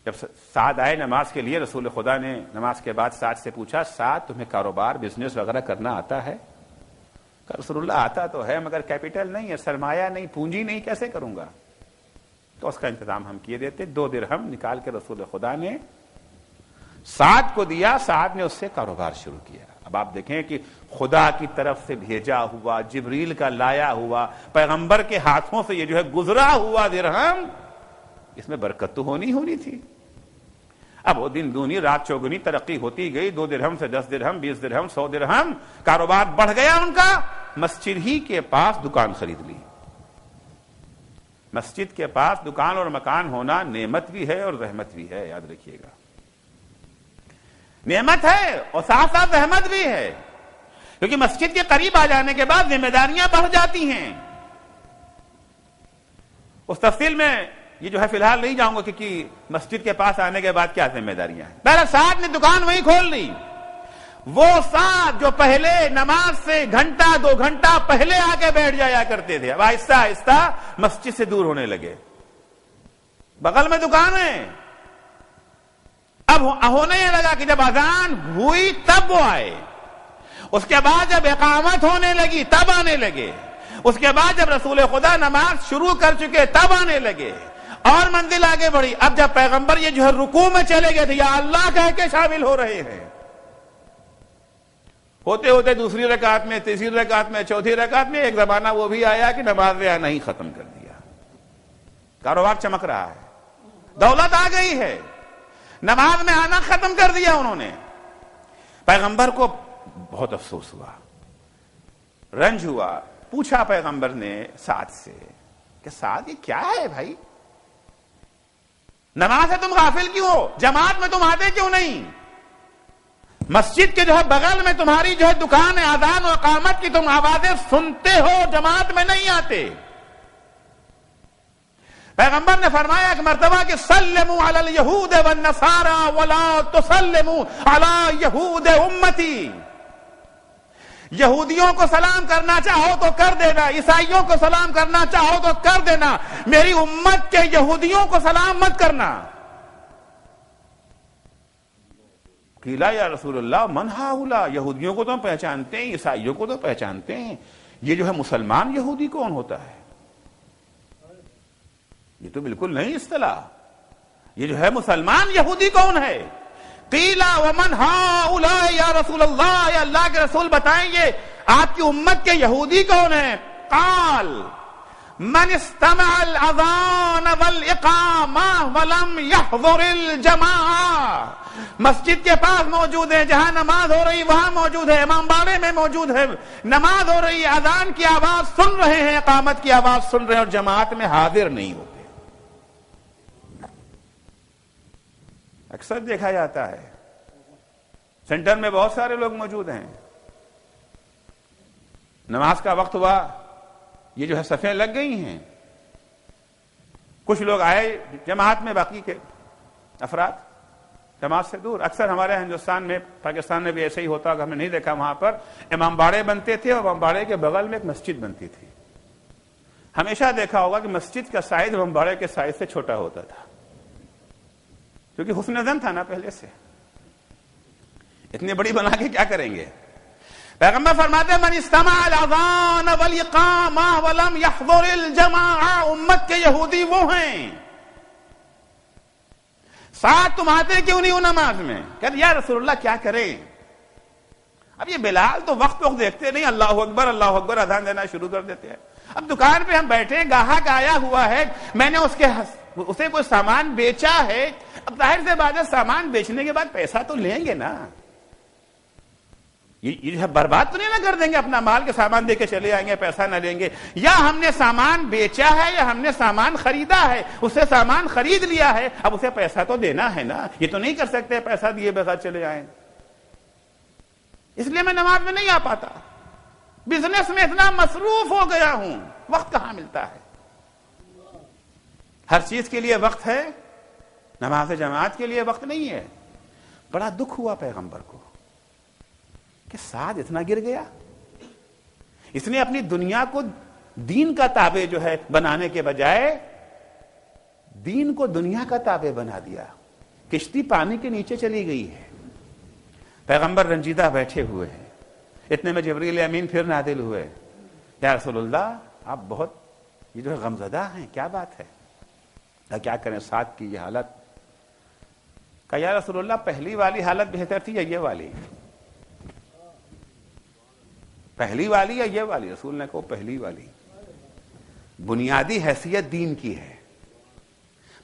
جب سعد آئے نماز کے لیے، رسول خدا نے نماز کے بعد سعد سے پوچھا، سعد تمہیں کاروبار بزنس وغیرہ کرنا آتا ہے؟ کہ رسول اللہ آتا تو ہے مگر کیپٹل نہیں ہے، سرمایہ نہیں، پونجی نہیں، کیسے کروں گا؟ تو اس کا انتظام ہم کیے دیتے. 2 درہم نکال کے رسول خدا نے سعد کو دیا، سعد نے اس سے کاروبار شروع کیا. اب آپ دیکھیں کہ خدا کی طرف سے بھیجا ہوا، جبریل کا لایا ہوا، پیغمبر کے ہاتھوں سے یہ جو ہے گزرا ہوا درہم، اس میں برکت تو ہونی تھی. اب وہ دن دونی رات چوگنی ترقی ہوتی گئی، 2 درہم سے 10 درہم، 20 درہم، 100 درہم، کاروبار بڑھ گیا ان کا. مسجد ہی کے پاس دکان خرید لی. مسجد کے پاس دکان اور مکان ہونا نعمت بھی ہے اور رحمت بھی ہے، یاد رکھیے گا. نعمت ہے اور ساتھ ساتھ رحمت بھی ہے، کیونکہ مسجد کے قریب آ جانے کے بعد ذمہ داریاں بڑھ جاتی ہیں. اس تفصیل میں یہ جو ہے فی الحال نہیں جاؤں گا، کیونکہ مسجد کے پاس آنے کے بعد کیا ذمہ داریاں ہیں. پہلے سعد نے دکان وہیں کھول لی. وہ سعد جو پہلے نماز سے گھنٹہ 2 گھنٹہ پہلے آ کے بیٹھ جایا کرتے تھے، اب آہستہ آہستہ مسجد سے دور ہونے لگے. بغل میں دکان ہے. اب ہونے یہ لگا کہ جب اذان ہوئی تب وہ آئے، اس کے بعد جب اقامت ہونے لگی تب آنے لگے، اس کے بعد جب رسول خدا نماز شروع کر چکے تب آنے لگے، اور منزل آگے بڑھی. اب جب پیغمبر یہ جو ہے رکوع میں چلے گئے تھے، یا اللہ کہہ کے شامل ہو رہے ہیں، ہوتے ہوتے دوسری رکعت میں، تیسری رکعت میں، چوتھی رکعت میں ایک زمانہ وہ بھی آیا کہ نماز میں آنا ہی ختم کر دیا. کاروبار چمک رہا ہے، دولت آ گئی ہے، نماز میں آنا ختم کر دیا انہوں نے. پیغمبر کو بہت افسوس ہوا، رنج ہوا. پوچھا پیغمبر نے سعد سے کہ سعد یہ کیا ہے بھائی، نماز سے تم غافل کیوں ہو، جماعت میں تم آتے کیوں نہیں، مسجد کے جو ہے بغل میں تمہاری جو ہے دکان ہے، اذان و اقامت کی تم آوازیں سنتے ہو، جماعت میں نہیں آتے. پیغمبر نے فرمایا ایک مرتبہ کہ سلموا علی الیہود والنصارى ولا تسلموا علی یہود امتی. یہودیوں کو سلام کرنا چاہو تو کر دینا، عیسائیوں کو سلام کرنا چاہو تو کر دینا، میری امت کے یہودیوں کو سلام مت کرنا. قیل یا رسول اللہ من ہؤلاء، یہودیوں کو تو ہم پہچانتے ہیں، عیسائیوں کو تو پہچانتے ہیں، یہ جو ہے مسلمان یہودی کون ہوتا ہے؟ یہ تو بالکل نہیں اصطلاح، یہ جو ہے مسلمان یہودی کون ہے؟ قیل ومن ہؤلاء یا رسول اللہ، یا اللہ کے رسول بتائیں گے آپ کی امت کے یہودی کون ہیں؟ قال من استمع الاذان والاقامہ ولم يحضر الجماعہ. مسجد کے پاس موجود ہے، جہاں نماز ہو رہی وہاں موجود ہے، امام باڑے میں موجود ہے، نماز ہو رہی، اذان کی آواز سن رہے ہیں، اقامت کی آواز سن رہے ہیں، اور جماعت میں حاضر نہیں ہوتے. اکثر دیکھا جاتا ہے سینٹر میں بہت سارے لوگ موجود ہیں، نماز کا وقت ہوا، یہ جو ہے صفیں لگ گئی ہیں، کچھ لوگ آئے جماعت میں، باقی کے افراد نماز سے دور. اکثر ہمارے ہندوستان میں، پاکستان میں بھی ایسے ہی ہوتا ہوگا، ہم نے نہیں دیکھا. وہاں پر امام باڑے بنتے تھے اور امام باڑے کے بغل میں ایک مسجد بنتی تھی. ہمیشہ دیکھا ہوگا کہ مسجد کا سائز امام باڑے کے سائز سے چھوٹا ہوتا تھا، کیونکہ حسن زن تھا نا پہلے سے. اتنی بڑی بنا کے کیا کریں گے؟ پیغمبر فرماتے ہیں من استمع الاذان والاقامہ ولم يحضر الجماعہ، امت کے یہودی وہ ہیں ساتھ تم آتے کیوں نہیں ہو نماز میں؟ کہتے یا رسول اللہ کیا کریں؟ اب یہ بلال تو وقت دیکھتے نہیں، اللہ اکبر اذان دینا شروع کر دیتے ہیں. اب دکان پہ ہم بیٹھے، گاہک آیا ہوا ہے، میں نے اسے کوئی سامان بیچا ہے. اب ظاہر سے بات ہے سامان بیچنے کے بعد پیسہ تو لیں گے نا، یہ برباد تو نہیں نہ کر دیں گے اپنا مال کے سامان دے کے چلے آئیں گے، پیسہ نہ لیں گے. یا ہم نے سامان بیچا ہے یا ہم نے سامان خریدا ہے، اسے سامان خرید لیا ہے، اب اسے پیسہ تو دینا ہے نا. یہ تو نہیں کر سکتے پیسہ دیے بغیر چلے آئیں. اس لیے میں نماز میں نہیں آ پاتا، بزنس میں اتنا مصروف ہو گیا ہوں، وقت کہاں ملتا ہے. ہر چیز کے لیے وقت ہے، نماز جماعت کے لیے وقت نہیں ہے. بڑا دکھ ہوا پیغمبر کو کہ سعد اتنا گر گیا. اس نے اپنی دنیا کو دین کا تابع جو ہے بنانے کے بجائے دین کو دنیا کا تابع بنا دیا. کشتی پانی کے نیچے چلی گئی ہے، پیغمبر رنجیدہ بیٹھے ہوئے ہیں. اتنے میں جبریل امین پھر نازل ہوئے. یا رسول اللہ آپ بہت یہ جو ہے غمزدہ ہیں، کیا بات ہے؟ کیا کریں سعد کی یہ حالت؟ کہا یا رسول اللہ پہلی والی حالت بہتر تھی یا یہ والی؟ پہلی والی یا یہ والی؟ رسول نے کہا پہلی والی. بنیادی حیثیت دین کی ہے،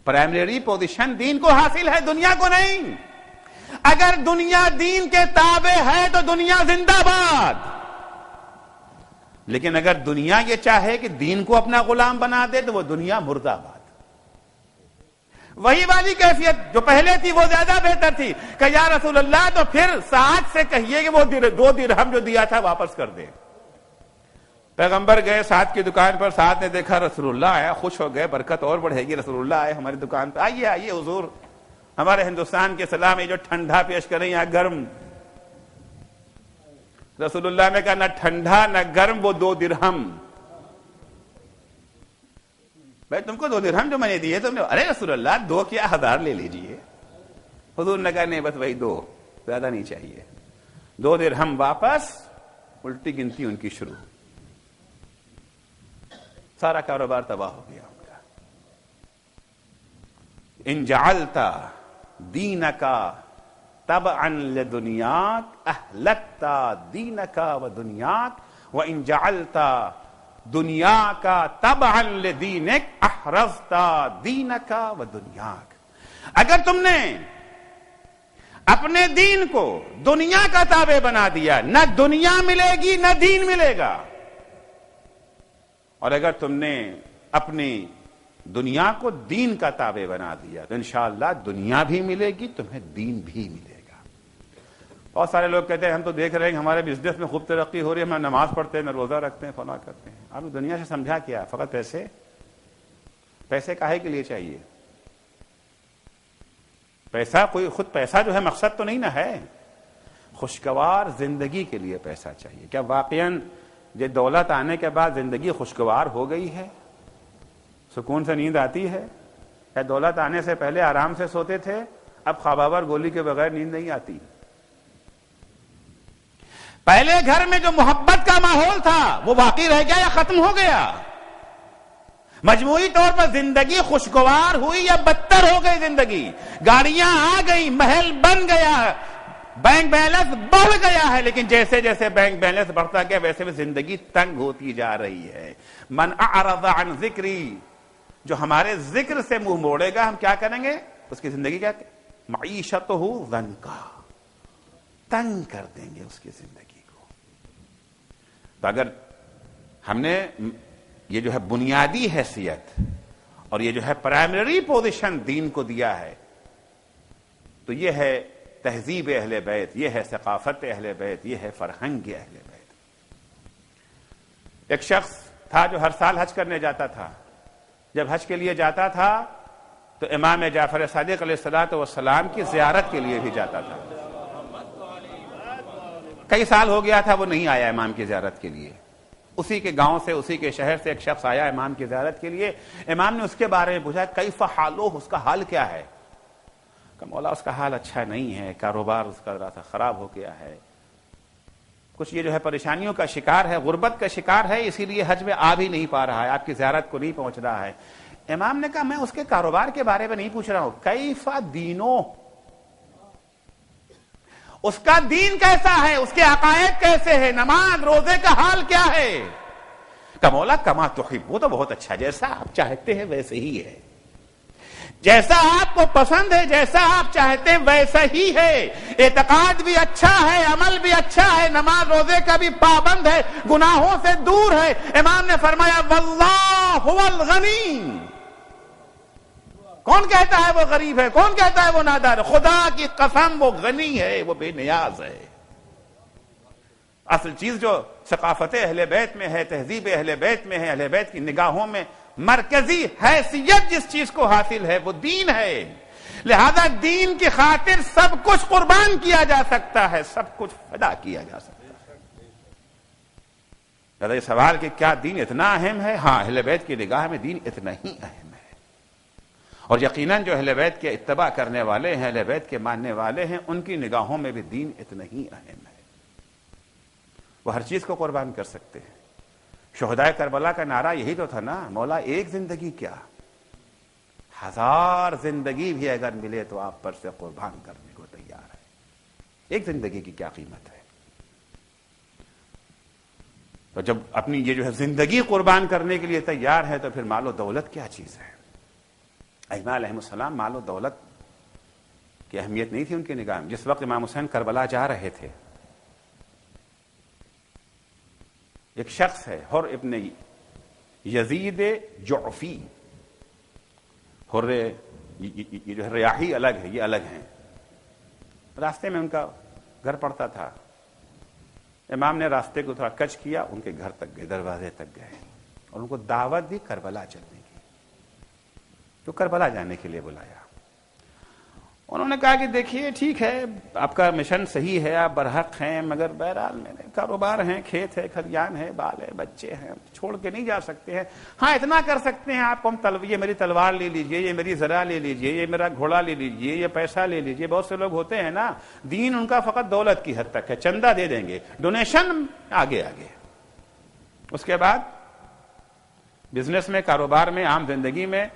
پرائمری پوزیشن دین کو حاصل ہے، دنیا کو نہیں. اگر دنیا دین کے تابع ہے تو دنیا زندہ باد، لیکن اگر دنیا یہ چاہے کہ دین کو اپنا غلام بنا دے تو وہ دنیا مردہ آباد. وہی والی کیفیت جو پہلے تھی وہ زیادہ بہتر تھی. کہ یا رسول اللہ تو پھر سعد سے کہیے کہ وہ 2 درہم جو دیا تھا واپس کر دے. پیغمبر گئے سعد کی دکان پر، سعد نے دیکھا رسول اللہ آیا، خوش ہو گئے، برکت اور بڑھے گی. رسول اللہ آئے ہماری دکان پہ، آئیے آئیے حضور. ہمارے ہندوستان کے سلام یہ جو ٹھنڈا پیش کریں یہاں گرم. رسول اللہ نے کہا نہ ٹھنڈا نہ گرم، وہ 2 درہم. بھائی تم کو 2 درہم جو میں نے دیے تم نے، ارے رسول اللہ 2 کیا 1000 لے لیجئے. حضور نے کہا نہیں بس وہی 2، زیادہ نہیں چاہیے. 2 درہم واپس، الٹی گنتی ان کی شروع. سارا کاروبار تباہ ہو گیا ان کا. ان جعلت دینک تبعا لدنیاک اہلکت دینک و دنیاک وان جعلت دنیاک تبعا لدینک احرزت دینک و دنیاک. اگر تم نے اپنے دین کو دنیا کا تابع بنا دیا، نہ دنیا ملے گی نہ دین ملے گا. اور اگر تم نے اپنی دنیا کو دین کا تابع بنا دیا تو انشاءاللہ دنیا بھی ملے گی، تمہیں دین بھی ملے گا. بہت سارے لوگ کہتے ہیں ہم تو دیکھ رہے ہیں ہمارے بزنس میں خوب ترقی ہو رہی ہے، ہم نماز پڑھتے ہیں، نہ روزہ رکھتے ہیں، فلاں کرتے ہیں. آپ دنیا سے سمجھا کیا؟ فقط پیسے کاہے کے لیے چاہیے؟ پیسہ کوئی خود پیسہ جو ہے مقصد تو نہیں نہ ہے. خوشگوار زندگی کے لیے پیسہ چاہیے. کیا واقعاً یہ دولت آنے کے بعد زندگی خوشگوار ہو گئی ہے؟ سکون سے نیند آتی ہے؟ یا دولت آنے سے پہلے آرام سے سوتے تھے، اب خواباور گولی کے بغیر نیند نہیں آتی؟ پہلے گھر میں جو محبت کا ماحول تھا وہ باقی رہ گیا یا ختم ہو گیا؟ مجموعی طور پر زندگی خوشگوار ہوئی یا بدتر ہو گئی زندگی؟ گاڑیاں آ گئی، محل بن گیا، بینک بیلنس بڑھ گیا ہے، لیکن جیسے جیسے بینک بیلنس بڑھتا گیا ویسے ویسے زندگی تنگ ہوتی جا رہی ہے. من اعرض عن ذکری، جو ہمارے ذکر سے منہ موڑے گا ہم کیا کریں گے؟ اس کی زندگی کیا معیشتہ ضنکا، تنگ کر دیں گے اس کی زندگی کو. تو اگر ہم نے یہ جو ہے بنیادی حیثیت اور یہ جو ہے پرائمری پوزیشن دین کو دیا ہے تو یہ ہے تہذیب اہل بیت، یہ ہے ثقافت اہل بیت، یہ ہے فرہنگ اہل بیت. ایک شخص تھا جو ہر سال حج کرنے جاتا تھا. جب حج کے لیے جاتا تھا تو امام جعفر صادق علیہ السلام کی زیارت کے لیے بھی جاتا تھا. کئی سال ہو گیا تھا وہ نہیں آیا امام کی زیارت کے لیے. اسی کے گاؤں سے، اسی کے شہر سے ایک شخص آیا امام کی زیارت کے لیے. امام نے اس کے بارے میں پوچھا کیف حالو، اس کا حال کیا ہے؟ کہ مولا اس کا حال اچھا نہیں ہے، کاروبار اس کا ذرا سا خراب ہو گیا ہے، کچھ یہ جو ہے پریشانیوں کا شکار ہے، غربت کا شکار ہے، اسی لیے حج میں آ بھی نہیں پا رہا ہے، آپ کی زیارت کو نہیں پہنچ رہا ہے. امام نے کہا میں اس کے کاروبار کے بارے میں نہیں پوچھ رہا ہوں، کیف دینو، اس کا دین کیسا ہے، اس کے عقائد کیسے ہیں، نماز روزے کا حال کیا ہے؟ کہ مولا کما تحب، وہ تو بہت اچھا، جیسا آپ چاہتے ہیں ویسے ہی ہے، جیسا آپ کو پسند ہے، جیسا آپ چاہتے ہیں ویسا ہی ہے، اعتقاد بھی اچھا ہے، عمل بھی اچھا ہے، نماز روزے کا بھی پابند ہے، گناہوں سے دور ہے. امام نے فرمایا واللہ هو الغنی، کون کہتا ہے وہ غریب ہے، کون کہتا ہے وہ نادار ہے؟ خدا کی قسم وہ غنی ہے، وہ بے نیاز ہے. اصل چیز جو ثقافت اہل بیت میں ہے، تہذیب اہل بیت میں ہے، اہل بیت کی نگاہوں میں مرکزی حیثیت جس چیز کو حاصل ہے وہ دین ہے. لہذا دین کی خاطر سب کچھ قربان کیا جا سکتا ہے، سب کچھ فدا کیا جا سکتا ہے. یہ سوال کہ کیا دین اتنا اہم ہے؟ ہاں، اہل بیت کی نگاہ میں دین اتنا ہی اہم ہے، اور یقیناً جو اہل بیت کے اتباع کرنے والے ہیں، اہل بیت کے ماننے والے ہیں، ان کی نگاہوں میں بھی دین اتنا ہی اہم ہے. وہ ہر چیز کو قربان کر سکتے ہیں. شہدائے کربلا کا نعرہ یہی تو تھا نا، مولا ایک زندگی کیا، 1000 زندگی بھی اگر ملے تو آپ پر سے قربان کرنے کو تیار ہے. ایک زندگی کی کیا قیمت ہے؟ تو جب اپنی یہ جو ہے زندگی قربان کرنے کے لیے تیار ہے تو پھر مال و دولت کیا چیز ہے؟ ائمہ علیہ السلام مال و دولت کی اہمیت نہیں تھی ان کی نگاہ میں. جس وقت امام حسین کربلا جا رہے تھے، ایک شخص ہے حر ابن یزید جعفی، حر یہ جو ہے ریاحی الگ ہے، یہ الگ ہیں. راستے میں ان کا گھر پڑتا تھا. امام نے راستے کو تھوڑا کچ کیا، ان کے گھر تک گئے، دروازے تک گئے اور ان کو دعوت دی کربلا چلنے کی. تو کربلا جانے کے لیے بلایا. انہوں نے کہا کہ دیکھیے ٹھیک ہے آپ کا مشن صحیح ہے، آپ برحق ہیں، مگر بہرحال میرے کاروبار ہیں، کھیت ہے، کھلیان ہے، بال ہے، بچے ہیں، چھوڑ کے نہیں جا سکتے ہیں. ہاں اتنا کر سکتے ہیں آپ کو، یہ میری تلوار لے لیجئے، یہ میری ذرا لے لیجئے، یہ میرا گھوڑا لے لیجئے، یہ پیسہ لے لیجئے. بہت سے لوگ ہوتے ہیں نا، دین ان کا فقط دولت کی حد تک ہے، چندہ دے دیں گے، ڈونیشن آگے آگے. اس کے بعد بزنس میں، کاروبار میں، عام زندگی میں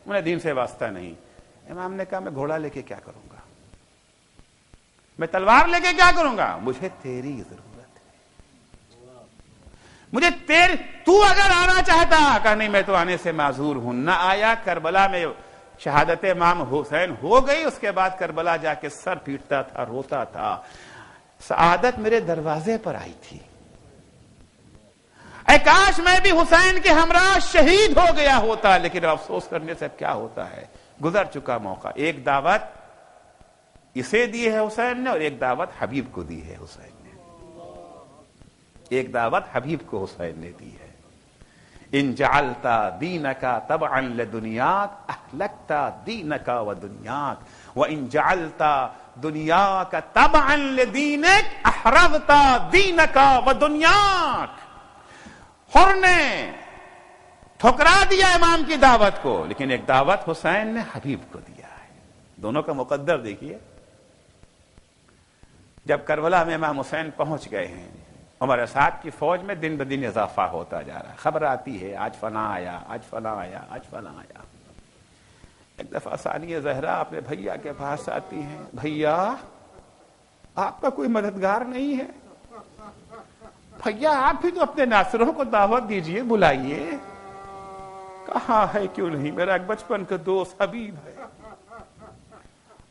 انہیں دین سے واسطہ نہیں. امام نے کہا میں گھوڑا لے کے کیا کروں گا، میں تلوار لے کے کیا کروں گا، مجھے تیری ضرورت ہے، مجھے تو اگر آنا چاہتا. کہا نہیں میں تو آنے سے معذور ہوں. نہ آیا. کربلا میں شہادت امام حسین ہو گئی. اس کے بعد کربلا جا کے سر پیٹتا تھا، روتا تھا، سعادت میرے دروازے پر آئی تھی، اے کاش میں بھی حسین کے ہمراہ شہید ہو گیا ہوتا. لیکن افسوس کرنے سے کیا ہوتا ہے، گزر چکا موقع. ایک دعوت اسے دی ہے حسین نے، اور ایک دعوت حبیب کو دی ہے حسین نے. ایک دعوت حبیب کو حسین نے دی ہے. ان جعلت دینک تبعا لدنیاک اہلکت دینک ودنیاک وان جعلت دنیاک تبعا لدینک احرزت دینک ودنیاک. حر نے ٹھکرا دیا امام کی دعوت کو، لیکن ایک دعوت حسین نے حبیب کو دیا ہے. دونوں کا مقدر دیکھیے. جب کربلا میں امام حسین پہنچ گئے ہیں، عمر اسعد کی فوج میں دن بدن اضافہ ہوتا جا رہا ہے. خبر آتی ہے آج فلاں آیا، آج فلاں آیا، آج فلاں آیا. ایک دفعہ ثانیہ زہرا اپنے بھیا کے پاس آتی ہیں، بھیا آپ کا کوئی مددگار نہیں ہے؟ بھیا آپ بھی تو اپنے ناصروں کو دعوت دیجئے، بلائیے. کہاں ہے کیوں نہیں، میرا ایک بچپن کا دوست حبیب ہے.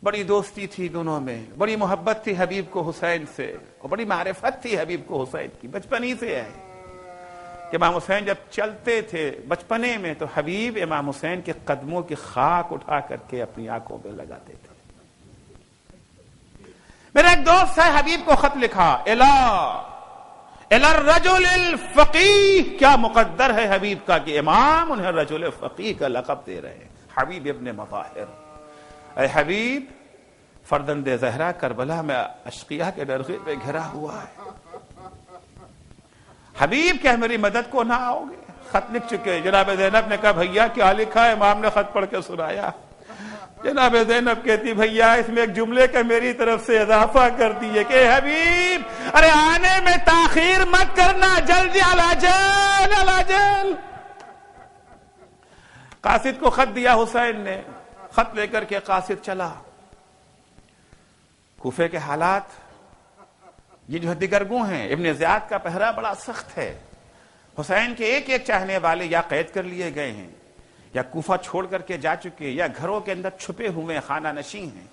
بڑی دوستی تھی دونوں میں، بڑی محبت تھی حبیب کو حسین سے، اور بڑی معرفت تھی حبیب کو حسین کی، بچپن ہی سے ہے کہ امام حسین جب چلتے تھے بچپنے میں تو حبیب امام حسین کے قدموں کی خاک اٹھا کر کے اپنی آنکھوں پہ لگاتے تھے. میرا ایک دوست ہے حبیب کو خط لکھا، الی الرجل الفقیہ. کیا مقدر ہے حبیب کا کہ امام انہیں رجل فقیہ کا لقب دے رہے ہیں. حبیب ابن مظاہر، اے حبیب فرزند زہرا کربلا میں اشقیاء کے ڈرغے پہ گھرا ہوا ہے، حبیب کیا میری مدد کو نہ آؤ گے؟ خط لکھ چکے۔ جناب زینب نے کہا بھیا کیا لکھا ہے؟ امام نے خط پڑھ کے سنایا۔ جناب زینب کہتی بھیا اس میں ایک جملے کا میری طرف سے اضافہ کر دیے کہ حبیب ارے آنے میں تاخیر مت کرنا، جلدی علاجل۔ قاصد کو خط دیا حسین نے، خط لے کر کے قاصد چلا۔ کوفے کے حالات یہ جو دگرگوں ہیں، ابن زیاد کا پہرا بڑا سخت ہے، حسین کے ایک ایک چاہنے والے یا قید کر لیے گئے ہیں یا کوفہ چھوڑ کر کے جا چکے یا گھروں کے اندر چھپے ہوئے خانہ نشین ہیں۔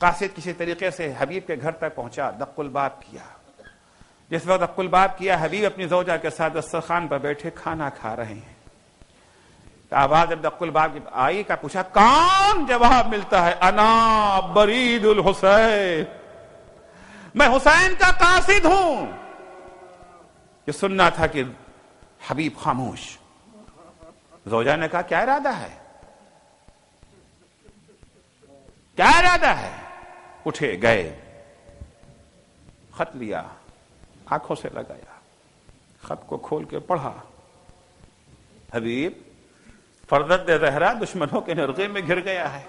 قاصد کسی طریقے سے حبیب کے گھر تک پہنچا، دق الباب کیا۔ جس وقت دق الباب کیا، حبیب اپنی زوجہ کے ساتھ دسترخوان پر بیٹھے کھانا کھا رہے ہیں۔ آواز جب دق الباب کی آئی کا پوچھا کون؟ جواب ملتا ہے انا برید الحسین، میں حسین کا قاصد ہوں۔ یہ سننا تھا کہ حبیب خاموش۔ زوجہ نے کہا کیا ارادہ ہے؟ کیا ارادہ ہے؟ اٹھے گئے، خط لیا، آنکھوں سے لگایا، خط کو کھول کے پڑھا۔ حبیب فرزند زہرا دشمنوں کے نرغے میں گر گیا ہے۔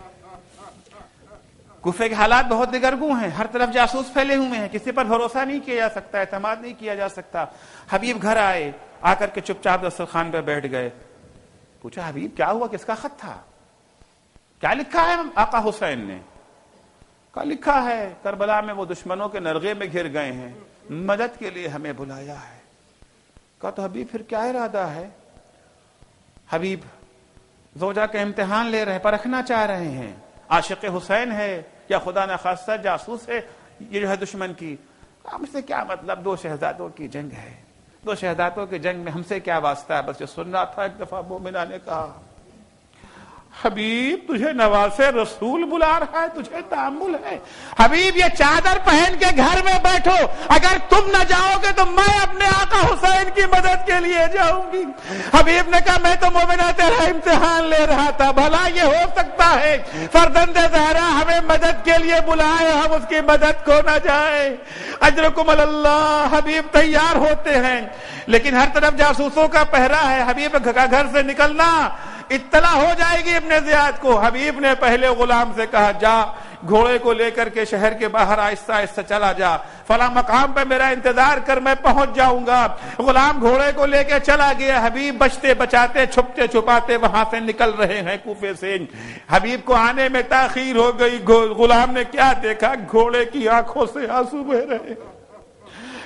کوفے کے حالات بہت دگرگوں ہیں، ہر طرف جاسوس پھیلے ہوئے ہیں، کسی پر بھروسہ نہیں کیا جا سکتا، اعتماد نہیں کیا جا سکتا۔ حبیب گھر آئے، آ کر کے چپ چاپ دسترخوان پہ بیٹھ گئے۔ پوچھا حبیب کیا ہوا؟ کس کا خط تھا؟ کیا لکھا ہے آقا حسین نے؟ کہا لکھا ہے کربلا میں وہ دشمنوں کے نرغے میں گھر گئے ہیں، مدد کے لیے ہمیں بلایا ہے۔ کہا تو حبیب پھر کیا ارادہ ہے؟ حبیب زوجہ کا امتحان لے رہے ہیں، پرکھنا چاہ رہے ہیں عاشق حسین ہے یا خدا نخواستہ جاسوس ہے یہ جو ہے دشمن کی۔ ہم سے کیا مطلب، دو شہزادوں کی جنگ ہے، دو شہزادوں کی جنگ میں ہم سے کیا واسطہ ہے؟ بس یہ سننا تھا۔ ایک دفعہ مومنہ نے کہا حبیب تجھے نواسے رسول بلا رہا ہے، تجھے تحمل ہے؟ حبیب یہ چادر پہن کے گھر میں بیٹھو، اگر تم نہ جاؤ گے تو میں اپنے آقا حسین کی مدد کے لیے جاؤں گی۔ حبیب نے کہا میں تو مومنہ تیرا امتحان لے رہا تھا، بھلا یہ ہو سکتا ہے فرزند زہرا ہمیں مدد کے لیے بلائے، ہم اس کی مدد کو نہ جائیں؟ اجرکم اللہ۔ حبیب تیار ہوتے ہیں لیکن ہر طرف جاسوسوں کا پہرا ہے، حبیب کا گھر سے نکلنا اطلاع ہو جائے گی ابن زیاد کو۔ حبیب نے پہلے غلام سے کہا جا گھوڑے کو لے کر کے شہر کے باہر آہستہ آہستہ چلا جا، فلاں مقام پہ میرا انتظار کر، میں پہنچ جاؤں گا۔ غلام گھوڑے کو لے کے چلا گیا، حبیب بچتے بچاتے چھپتے چھپاتے وہاں سے نکل رہے ہیں کوفے سے۔ حبیب کو آنے میں تاخیر ہو گئی۔ غلام نے کیا دیکھا؟ گھوڑے کی آنکھوں سے آنسو بہ رہے،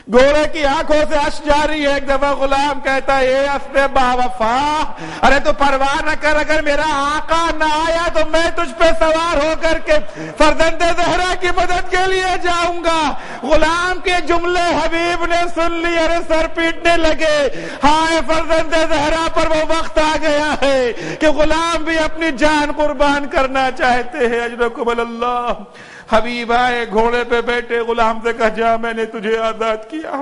گھوڑے کی آنکھوں سے اشک جاری ہے۔ ایک دفعہ غلام کہتا ہے اے اسب باوفا، ارے تو پرواہ نہ کر، اگر میرا آقا نہ آیا تو میں تجھ پہ سوار ہو کر کے فرزند زہرا کی مدد کے لیے جاؤں گا۔ غلام کے جملے حبیب نے سن لی، ارے سر پیٹنے لگے۔ ہائے فرزند زہرا پر وہ وقت آ گیا ہے کہ غلام بھی اپنی جان قربان کرنا چاہتے ہیں۔ اجرکم اللہ۔ حبیب آئے، گھوڑے پہ بیٹھے، غلام سے کہا جا میں نے تجھے آزاد کیا۔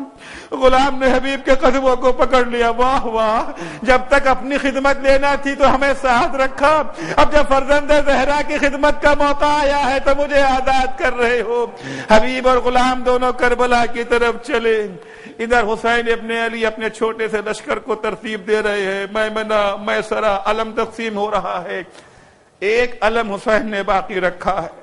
غلام نے حبیب کے قدموں کو پکڑ لیا۔ واہ واہ، جب تک اپنی خدمت لینا تھی تو ہمیں ساتھ رکھا، اب جب فرزند زہرا کی خدمت کا موقع آیا ہے تو مجھے آزاد کر رہے ہو۔ حبیب اور غلام دونوں کربلا کی طرف چلے۔ ادھر حسین ابن علی اپنے چھوٹے سے لشکر کو ترتیب دے رہے ہیں، میمنہ میسرہ علم تقسیم ہو رہا ہے۔ ایک علم حسین نے باقی رکھا ہے،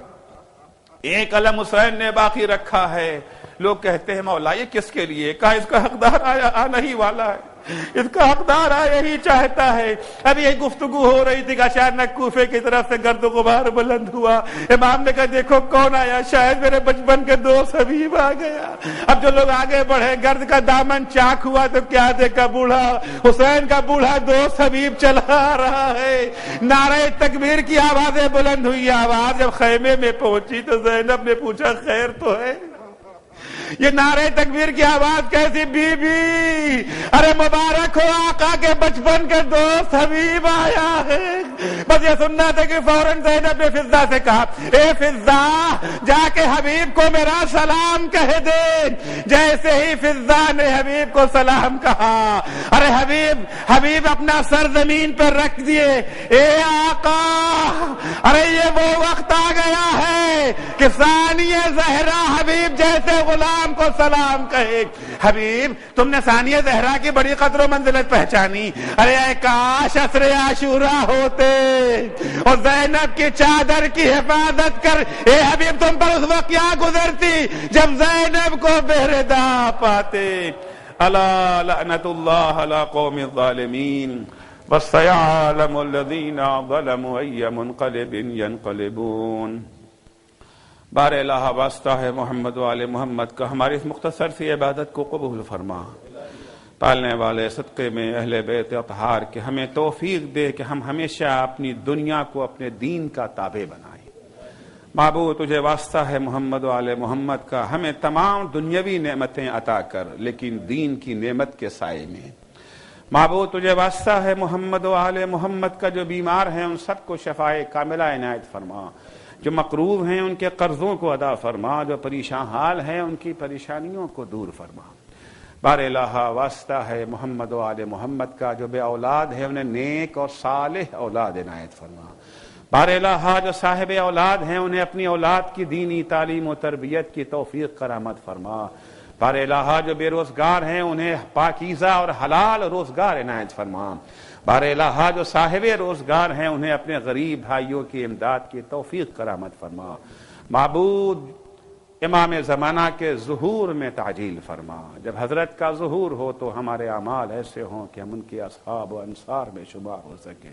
ایک علم حسین نے باقی رکھا ہے۔ لوگ کہتے ہیں مولا یہ کس کے لیے؟ کہا اس کا حقدار آنا ہی والا ہے، اس کا حقدار یہی چاہتا ہے۔ اب یہ گفتگو ہو رہی تھی کہ اچانک کوفے کی طرف سے گرد و غبار بلند ہوا۔ امام نے کہا دیکھو کون آیا؟ شاید میرے بچپن کے دوست حبیب آ گیا۔ اب جو لوگ آگے بڑھے، گرد کا دامن چاک ہوا تو کیا دیکھا؟ بوڑھا حسین کا بوڑھا دوست حبیب چلا رہا ہے۔ نعرہ تکبیر کی آوازیں بلند ہوئی۔ آواز جب خیمے میں پہنچی تو زینب نے پوچھا خیر تو ہے؟ یہ نعرے تکبیر کی آواز کیسی؟ بی بی، ارے مبارک ہو آقا کے بچپن کے دوست حبیب آیا ہے۔ بس یہ سننا تھا کہ فوراً زینب نے فضہ سے کہا، اے فضہ جا کے حبیب کو میرا سلام کہہ دے۔ جیسے ہی فضہ نے حبیب کو سلام کہا، ارے حبیب اپنا سر زمین پر رکھ دیے۔ اے آقا، ارے یہ وہ وقت آ گیا ہے کہ ثانیہ زہرا حبیب جیسے غلام کو سلام کہے۔ حبیب تم نے ثانیہ زہرا کی بڑی قدر و منزلت پہچانی۔ ارے اے کاش عصر عاشورا ہوتے اور زینب کی چادر کی حفاظت کر، اے حبیب تم پر اس وقت کیا گزرتی جب زینب کو بے ردا پاتے۔ الا لعنت اللہ علی قوم الظالمین وسيعلم الذين ظلموا أي منقلب ينقلبون۔ بار الہ واسطہ ہے محمد و آل محمد کا ہماری اس مختصر سی عبادت کو قبول فرما۔ پالنے والے صدقے میں اہل بیت اطہار کے ہمیں توفیق دے کہ ہم ہمیشہ اپنی دنیا کو اپنے دین کا تابع بنائیں۔ معبود تجھے واسطہ ہے محمد و آل محمد کا، ہمیں تمام دنیاوی نعمتیں عطا کر لیکن دین کی نعمت کے سائے میں۔ معبود تجھے واسطہ ہے محمد و آل محمد کا، جو بیمار ہیں ان سب کو شفائے کاملہ عنایت فرما، جو مقروض ہیں ان کے قرضوں کو ادا فرما، جو پریشان حال ہیں ان کی پریشانیوں کو دور فرما۔ بار الہ واسطہ ہے محمد و آل محمد کا، جو بے اولاد ہیں انہیں نیک اور صالح اولاد عنایت فرما۔ بار الہ جو صاحب اولاد ہیں انہیں اپنی اولاد کی دینی تعلیم و تربیت کی توفیق کرامت فرما۔ بار الہ جو بے روزگار ہیں انہیں پاکیزہ اور حلال روزگار عنایت فرما۔ بار الہ جو صاحب روزگار ہیں انہیں اپنے غریب بھائیوں کی امداد کی توفیق کرامت فرما۔ معبود امام زمانہ کے ظہور میں تعجیل فرما۔ جب حضرت کا ظہور ہو تو ہمارے اعمال ایسے ہوں کہ ہم ان کے اصحاب و انصار میں شمار ہو سکے۔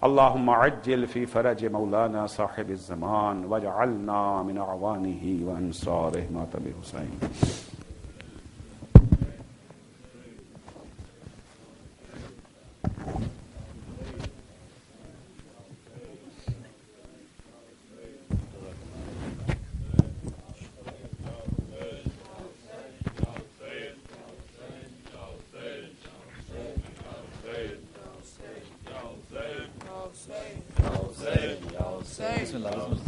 اللہم عجل فی فرج مولانا صاحب الزمان واجعلنا من اعوانہ وانصارہ ماتم حسین۔ بسم اللہ